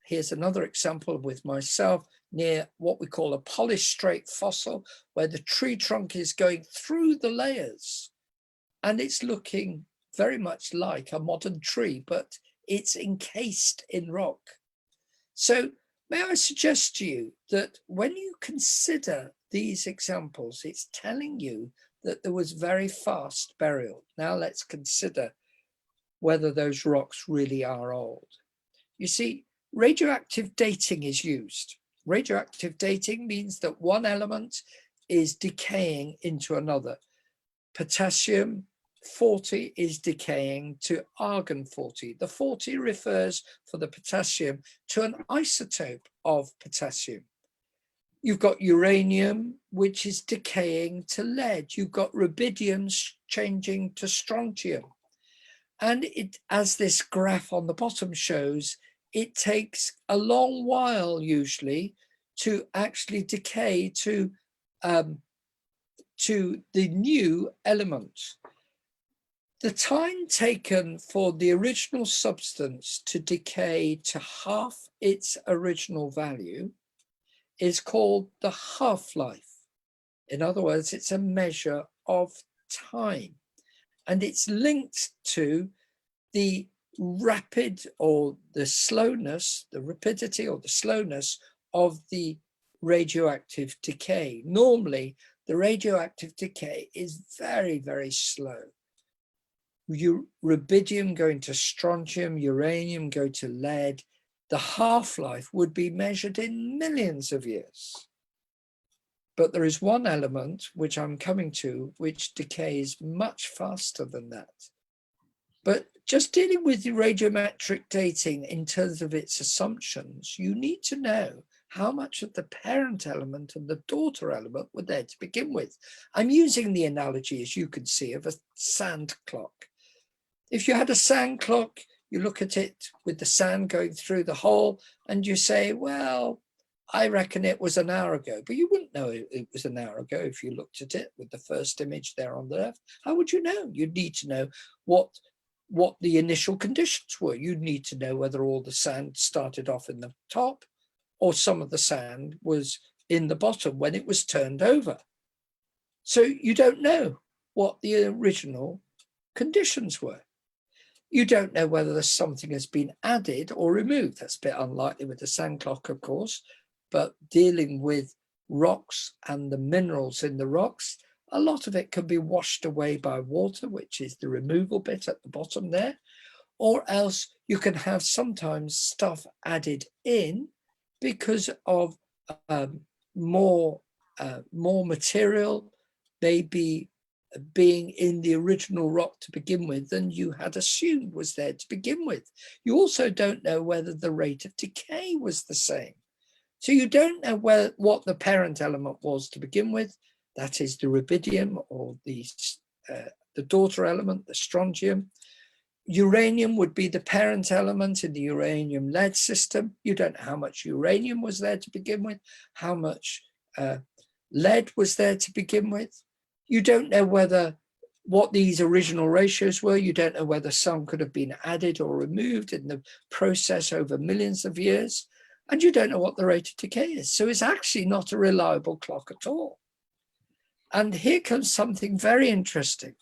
here's another example with myself, near what we call a polystrate fossil, where the tree trunk is going through the layers. And it's looking very much like a modern tree, but it's encased in rock. So may I suggest to you that when you consider these examples, it's telling you that there was very fast burial. Now let's consider whether those rocks really are old. You see, radioactive dating is used. Radioactive dating means that one element is decaying into another. Potassium 40 is decaying to argon 40. The 40 refers for the potassium to an isotope of potassium. You've got uranium, which is decaying to lead. You've got rubidium changing to strontium. And it, as this graph on the bottom shows, it takes a long while usually to actually decay to the new element. The time taken for the original substance to decay to half its original value is called the half-life. In other words, it's a measure of time, and it's linked to the rapid or the slowness, the rapidity or the slowness of the radioactive decay. Normally, the radioactive decay is very, very slow. Rubidium going to strontium, uranium go to lead. The half-life would be measured in millions of years. But there is one element, which I'm coming to, which decays much faster than that. But just dealing with the radiometric dating in terms of its assumptions, you need to know how much of the parent element and the daughter element were there to begin with. I'm using the analogy, as you can see, of a sand clock. If you had a sand clock, you look at it with the sand going through the hole and you say, well, I reckon it was an hour ago, but you wouldn't know it was an hour ago if you looked at it with the first image there on the left. How would you know? You'd need to know what the initial conditions were. You'd need to know whether all the sand started off in the top or some of the sand was in the bottom when it was turned over. So you don't know what the original conditions were. You don't know whether something has been added or removed. That's a bit unlikely with the sand clock, of course, but dealing with rocks and the minerals in the rocks, a lot of it can be washed away by water, which is the removal bit at the bottom there, or else you can have sometimes stuff added in because of more material, maybe being in the original rock to begin with than you had assumed was there to begin with. You also don't know whether the rate of decay was the same. So you don't know what the parent element was to begin with, that is the rubidium or the daughter element, the strontium. uranium would be the parent element in the uranium lead system. You don't know how much uranium was there to begin with, how much lead was there to begin with. You don't know what these original ratios were. You don't know whether some could have been added or removed in the process over millions of years. And you don't know what the rate of decay is. So it's actually not a reliable clock at all. And here comes something very interesting.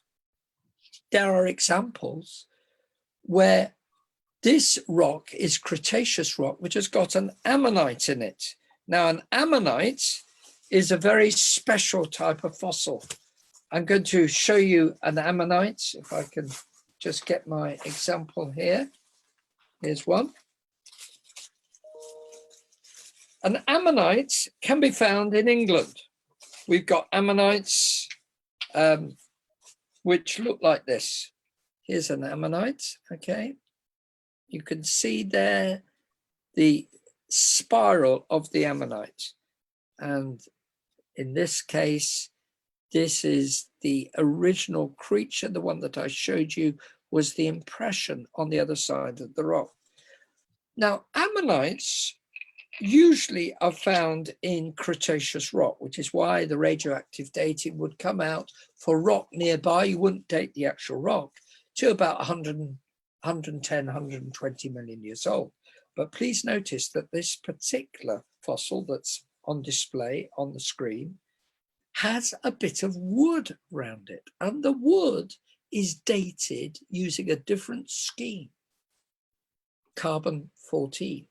There are examples where this rock is Cretaceous rock, which has got an ammonite in it. Now, an ammonite is a very special type of fossil. I'm going to show you an ammonite, if I can just get my example here. Here's one. An ammonite can be found in England. We've got ammonites which look like this. Here's an ammonite, okay? You can see there the spiral of the ammonite. And in this case, this is the original creature. The one that I showed you was the impression on the other side of the rock. Now, ammonites usually are found in Cretaceous rock, which is why the radioactive dating would come out for rock nearby. You wouldn't date the actual rock to about 110, 120 million years old. But please notice that this particular fossil that's on display on the screen has a bit of wood around it. And the wood is dated using a different scheme, carbon-14.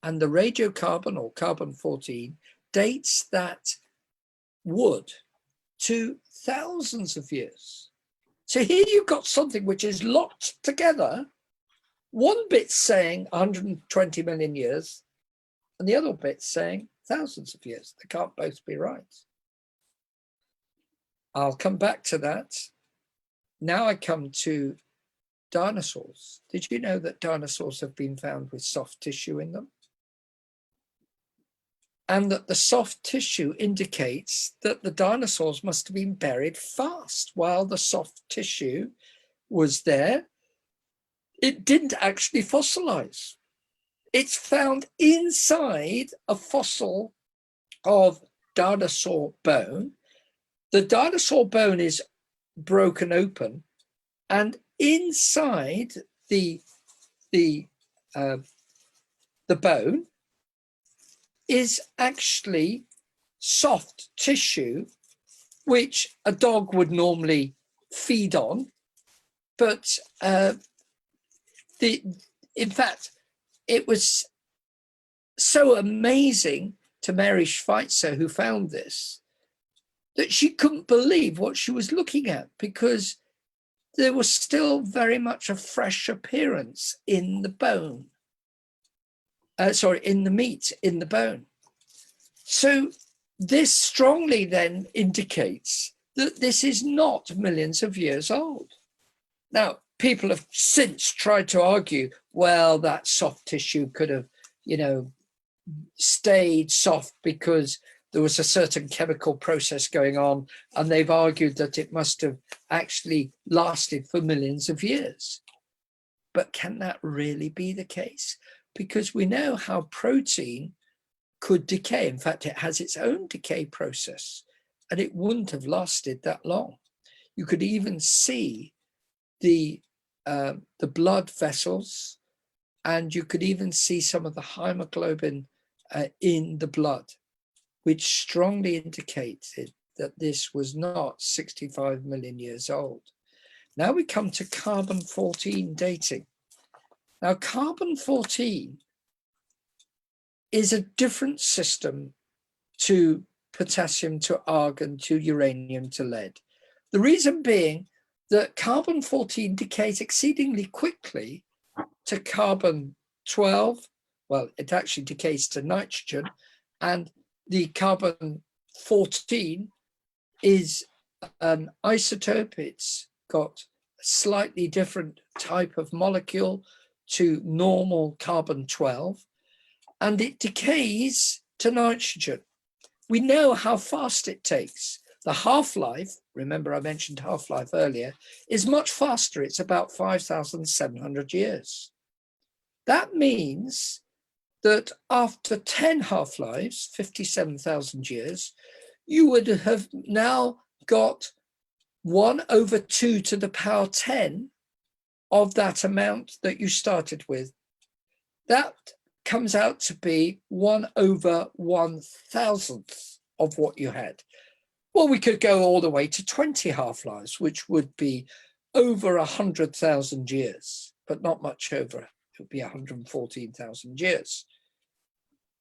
And the radiocarbon or carbon-14 dates that wood to thousands of years. So here you've got something which is locked together. One bit's saying 120 million years, and the other bit's saying thousands of years. They can't both be right. I'll come back to that. Now I come to dinosaurs. Did you know that dinosaurs have been found with soft tissue in them? And that the soft tissue indicates that the dinosaurs must have been buried fast while the soft tissue was there. It didn't actually fossilize. It's found inside a fossil of dinosaur bone. The dinosaur bone is broken open, and inside the bone is actually soft tissue, which a dog would normally feed on. But in fact, it was so amazing to Mary Schweitzer, who found this, that she couldn't believe what she was looking at, because there was still very much a fresh appearance in the bone. In the meat, in the bone. So this strongly then indicates that this is not millions of years old. Now, people have since tried to argue, well, that soft tissue could have, stayed soft because there was a certain chemical process going on, and they've argued that it must have actually lasted for millions of years. But can that really be the case? Because we know how protein could decay. In fact, it has its own decay process, and it wouldn't have lasted that long. You could even see the blood vessels, and you could even see some of the hemoglobin in the blood, which strongly indicated that this was not 65 million years old. Now we come to carbon-14 dating. Now, carbon-14 is a different system to potassium to argon to uranium to lead. The reason being that carbon-14 decays exceedingly quickly to carbon-12. Well, it actually decays to nitrogen, and the carbon-14 is an isotope. It's got a slightly different type of molecule to normal carbon-12, and it decays to nitrogen. We know how fast it takes. The half-life, remember I mentioned half-life earlier, is much faster. It's about 5,700 years. That means that after 10 half-lives, 57,000 years, you would have now got 1/2 to the power 10 of that amount that you started with. That comes out to be 1/1000th of what you had. Well, we could go all the way to 20 half-lives, which would be over 100,000 years, but not much over. It would be 114,000 years.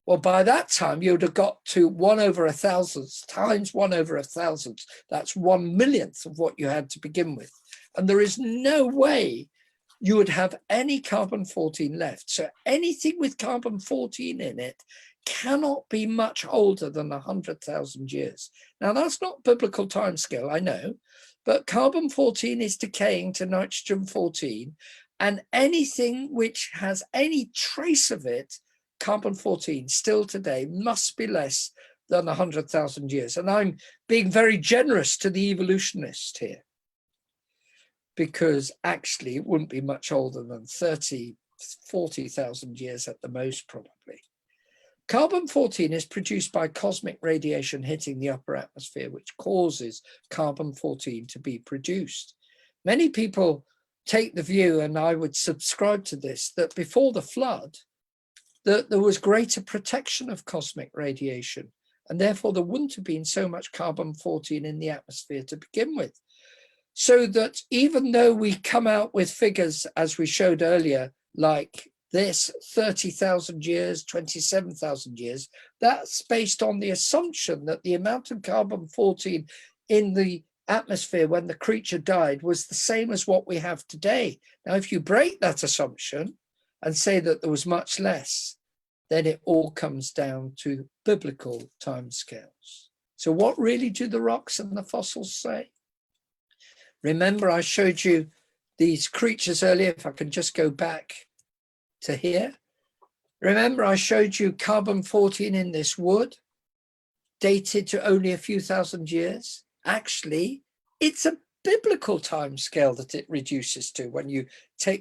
Well, by that time, you would have got to 1/1000 times 1/1000. That's 1/1,000,000th of what you had to begin with. And there is no way you would have any carbon-14 left. So anything with carbon-14 in it cannot be much older than 100,000 years. Now, that's not biblical timescale, I know, but carbon-14 is decaying to nitrogen-14, and anything which has any trace of it, carbon-14, still today must be less than 100,000 years. And I'm being very generous to the evolutionist here, because actually it wouldn't be much older than 30, 40,000 years at the most, probably. Carbon-14 is produced by cosmic radiation hitting the upper atmosphere, which causes carbon-14 to be produced. Many people take the view, and I would subscribe to this, that before the flood, that there was greater protection of cosmic radiation, and therefore there wouldn't have been so much carbon-14 in the atmosphere to begin with. So that even though we come out with figures, as we showed earlier, like this 30,000 years, 27,000 years, that's based on the assumption that the amount of carbon-14 in the atmosphere when the creature died was the same as what we have today. Now, if you break that assumption and say that there was much less, then it all comes down to biblical timescales. So what really do the rocks and the fossils say? Remember, I showed you these creatures earlier. If I can just go back to here. Remember, I showed you carbon-14 in this wood, dated to only a few thousand years. Actually, it's a biblical time scale that it reduces to when you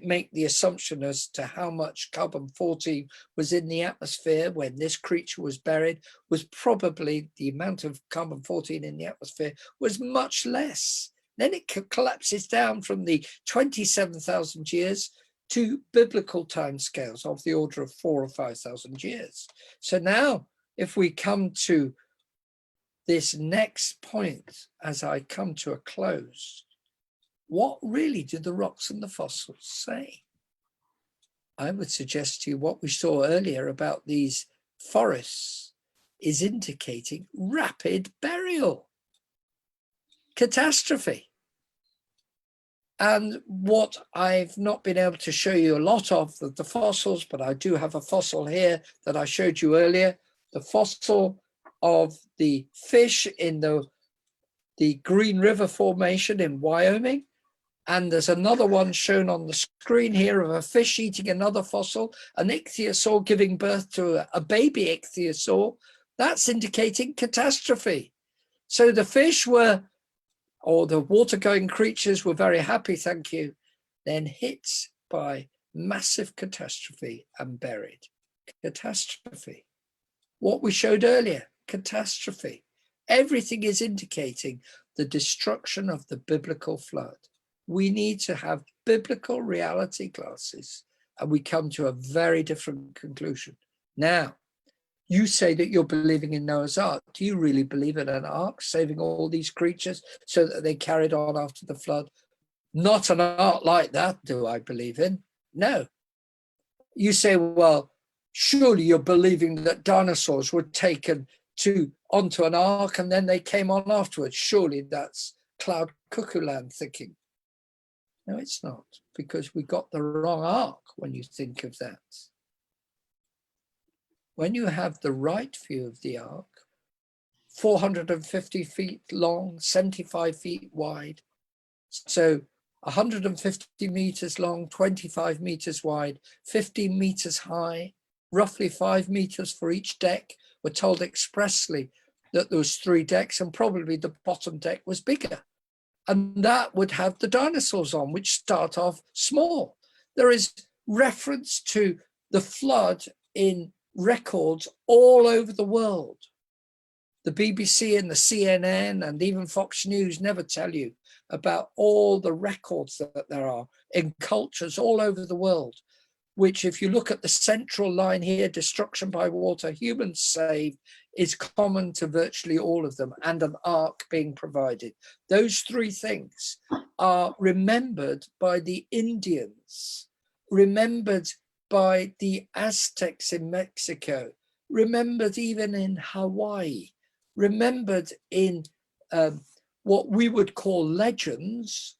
make the assumption as to how much carbon-14 was in the atmosphere when this creature was buried, was probably the amount of carbon-14 in the atmosphere was much less. Then it collapses down from the 27,000 years to biblical timescales of the order of 4,000 or 5,000 years. So now, if we come to this next point, as I come to a close, what really do the rocks and the fossils say? I would suggest to you what we saw earlier about these forests is indicating rapid burial, catastrophe. And what I've not been able to show you a lot of the fossils, but I do have a fossil here that I showed you earlier, the fossil of the fish in the Green River Formation in Wyoming. And there's another one shown on the screen here of a fish eating another fossil, an ichthyosaur giving birth to a baby ichthyosaur. That's indicating catastrophe. So the fish were, or the water-going creatures were very happy, thank you, then hit by massive catastrophe and buried. Catastrophe. What we showed earlier, catastrophe. Everything is indicating the destruction of the biblical flood. We need to have biblical reality glasses, and we come to a very different conclusion. Now, you say that you're believing in Noah's Ark. Do you really believe in an ark saving all these creatures so that they carried on after the flood? Not an ark like that do I believe in. No. You say, well, surely you're believing that dinosaurs were taken onto an ark and then they came on afterwards. Surely that's cloud cuckoo land thinking. No, it's not, because we got the wrong ark when you think of that. When you have the right view of the ark, 450 feet long, 75 feet wide, so 150 meters long, 25 meters wide, 15 meters high, roughly 5 meters for each deck. We're told expressly that there was 3 decks, and probably the bottom deck was bigger. And that would have the dinosaurs on, which start off small. There is reference to the flood in records all over the world. The BBC and the CNN and even Fox News never tell you about all the records that there are in cultures all over the world, which, if you look at the central line here, destruction by water, humans saved, is common to virtually all of them, and an ark being provided. Those 3 things are remembered by the Indians, remembered by the Aztecs in Mexico, remembered even in Hawaii, remembered in what we would call legends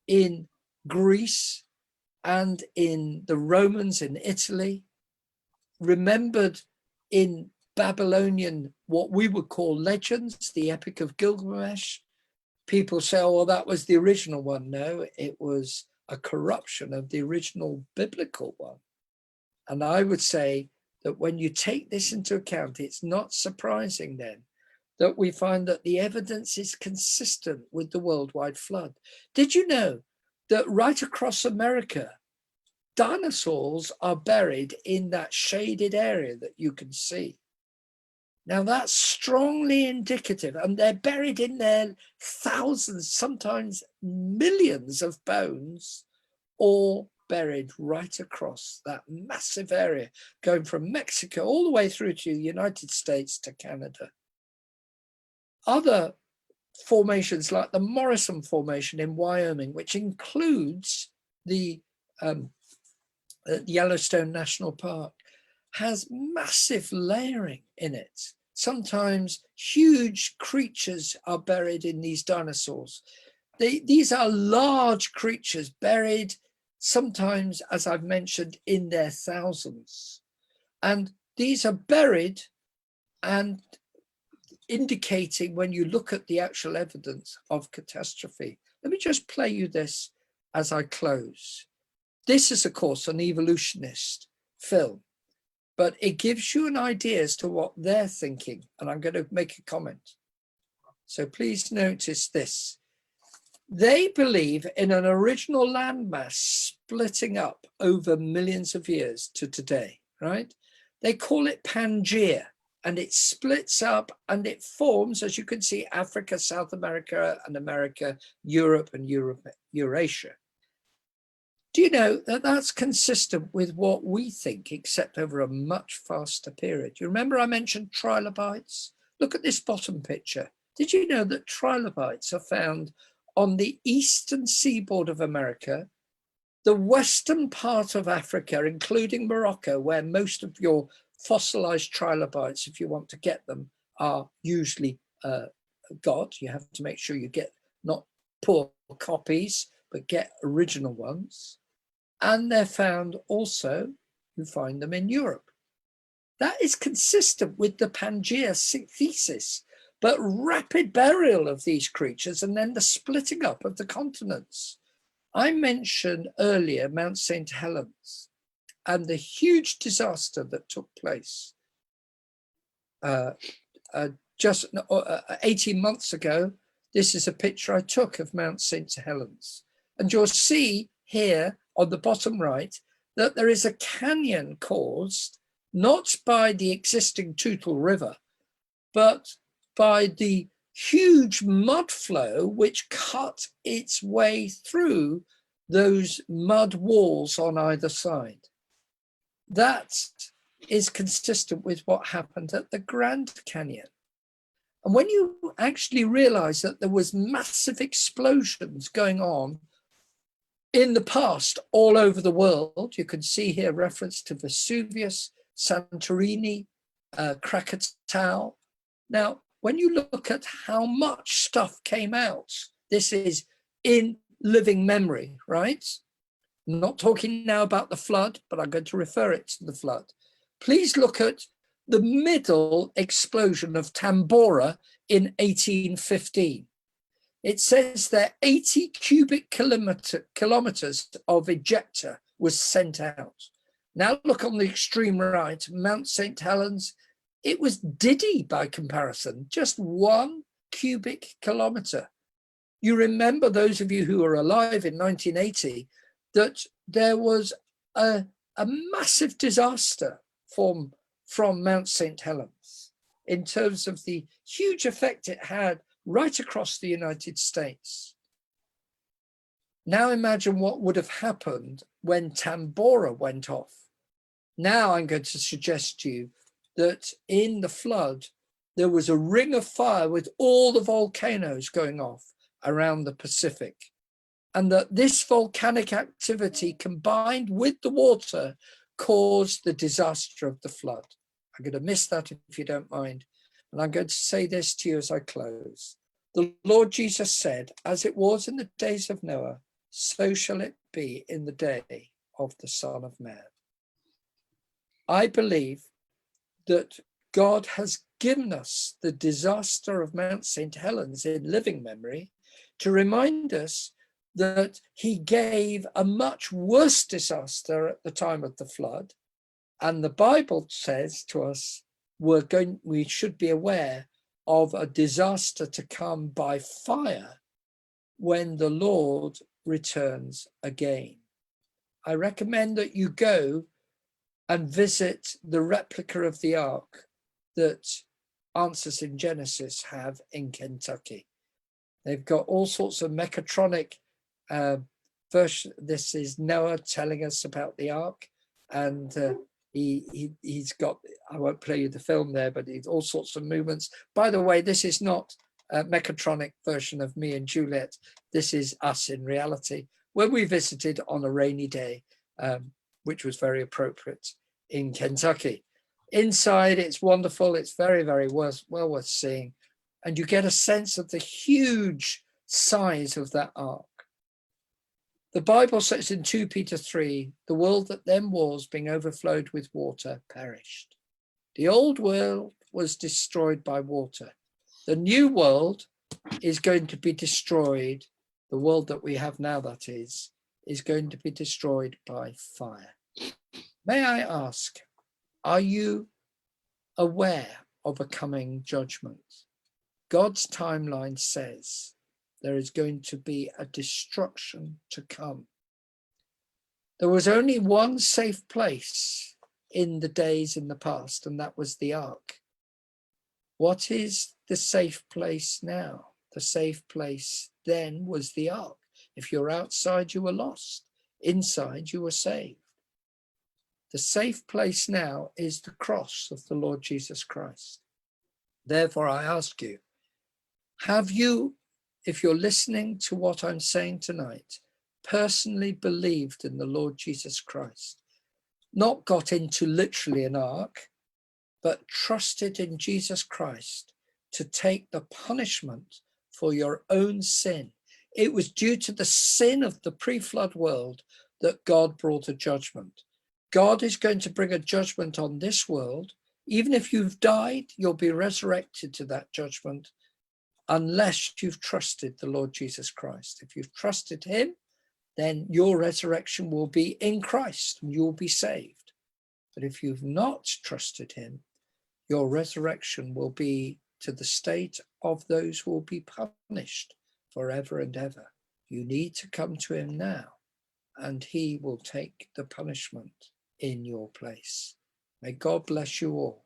in Greece and in the Romans in Italy, remembered in Babylonian, what we would call legends, the Epic of Gilgamesh. People say, oh, well, that was the original one. No, it was a corruption of the original biblical one. And I would say that when you take this into account, it's not surprising then that we find that the evidence is consistent with the worldwide flood. Did you know that right across America, dinosaurs are buried in that shaded area that you can see? Now that's strongly indicative, and they're buried in their thousands, sometimes millions of bones, all buried right across that massive area, going from Mexico all the way through to the United States to Canada. Other formations like the Morrison Formation in Wyoming, which includes the Yellowstone National Park, has massive layering in it. Sometimes huge creatures are buried in these dinosaurs. These are large creatures buried sometimes, as I've mentioned, in their thousands. And these are buried and indicating, when you look at the actual evidence of catastrophe. Let me just play you this as I close. This is, of course, an evolutionist film, but it gives you an idea as to what they're thinking. And I'm going to make a comment. So please notice this. They believe in an original landmass splitting up over millions of years to today, right? They call it Pangea, and it splits up and it forms, as you can see, Africa, South America, and America, Europe, and Eurasia. Do you know that that's consistent with what we think, except over a much faster period? You remember I mentioned trilobites? Look at this bottom picture. Did you know that trilobites are found on the eastern seaboard of America, the western part of Africa, including Morocco, where most of your fossilized trilobites, if you want to get them, are usually got? You have to make sure you get not poor copies, but get original ones. And they're found also, you find them in Europe. That is consistent with the Pangea thesis, but rapid burial of these creatures and then the splitting up of the continents. I mentioned earlier Mount St. Helens and the huge disaster that took place just 18 months ago. This is a picture I took of Mount St. Helens. And you'll see here on the bottom right that there is a canyon caused not by the existing Toutle River, but by the huge mud flow which cut its way through those mud walls on either side. That is consistent with what happened at the Grand Canyon. And when you actually realize that there was massive explosions going on in the past all over the world, you can see here reference to Vesuvius, Santorini, Krakatoa. Now, when you look at how much stuff came out, this is in living memory, right? I'm not talking now about the flood, but I'm going to refer it to the flood. Please look at the middle explosion of Tambora in 1815. It says that 80 cubic kilometers of ejecta was sent out. Now look on the extreme right, Mount St. Helens, it was diddy by comparison, just 1 cubic kilometer. You remember, those of you who were alive in 1980, that there was a massive disaster from Mount St. Helens in terms of the huge effect it had right across the United States. Now imagine what would have happened when Tambora went off. Now I'm going to suggest to you that in the flood, there was a ring of fire with all the volcanoes going off around the Pacific. And that this volcanic activity combined with the water caused the disaster of the flood. I'm going to miss that if you don't mind. And I'm going to say this to you as I close. The Lord Jesus said, as it was in the days of Noah, so shall it be in the day of the Son of Man. I believe that God has given us the disaster of Mount St. Helens in living memory to remind us that he gave a much worse disaster at the time of the flood. And the Bible says to us, we should be aware of a disaster to come by fire when the Lord returns again. I recommend that you go and visit the replica of the ark that Answers in Genesis have in Kentucky. They've got all sorts of mechatronic version. This is Noah telling us about the ark, and he's got, I won't play you the film there, but he's all sorts of movements. By the way, this is not a mechatronic version of me and Juliet. This is us in reality, when we visited on a rainy day, which was very appropriate in Kentucky. Inside, it's wonderful. It's very, very well worth seeing. And you get a sense of the huge size of that ark. The Bible says in 2 Peter 3, the world that then was, being overflowed with water, perished. The old world was destroyed by water. The new world is going to be destroyed. The world that we have now, that is going to be destroyed by fire. May I ask, are you aware of a coming judgment? God's timeline says there is going to be a destruction to come. There was only one safe place in the days in the past, and that was the ark. What is the safe place now? The safe place then was the ark. If you're outside, you were lost. Inside, you were saved. The safe place now is the cross of the Lord Jesus Christ. Therefore, I ask you, have you, if you're listening to what I'm saying tonight, personally believed in the Lord Jesus Christ? Not got into literally an ark, but trusted in Jesus Christ to take the punishment for your own sin. It was due to the sin of the pre-flood world that God brought a judgment. God is going to bring a judgment on this world. Even if you've died, you'll be resurrected to that judgment unless you've trusted the Lord Jesus Christ. If you've trusted him, then your resurrection will be in Christ and you'll be saved. But if you've not trusted him, your resurrection will be to the state of those who will be punished forever and ever. You need to come to him now, and he will take the punishment in your place. May God bless you all.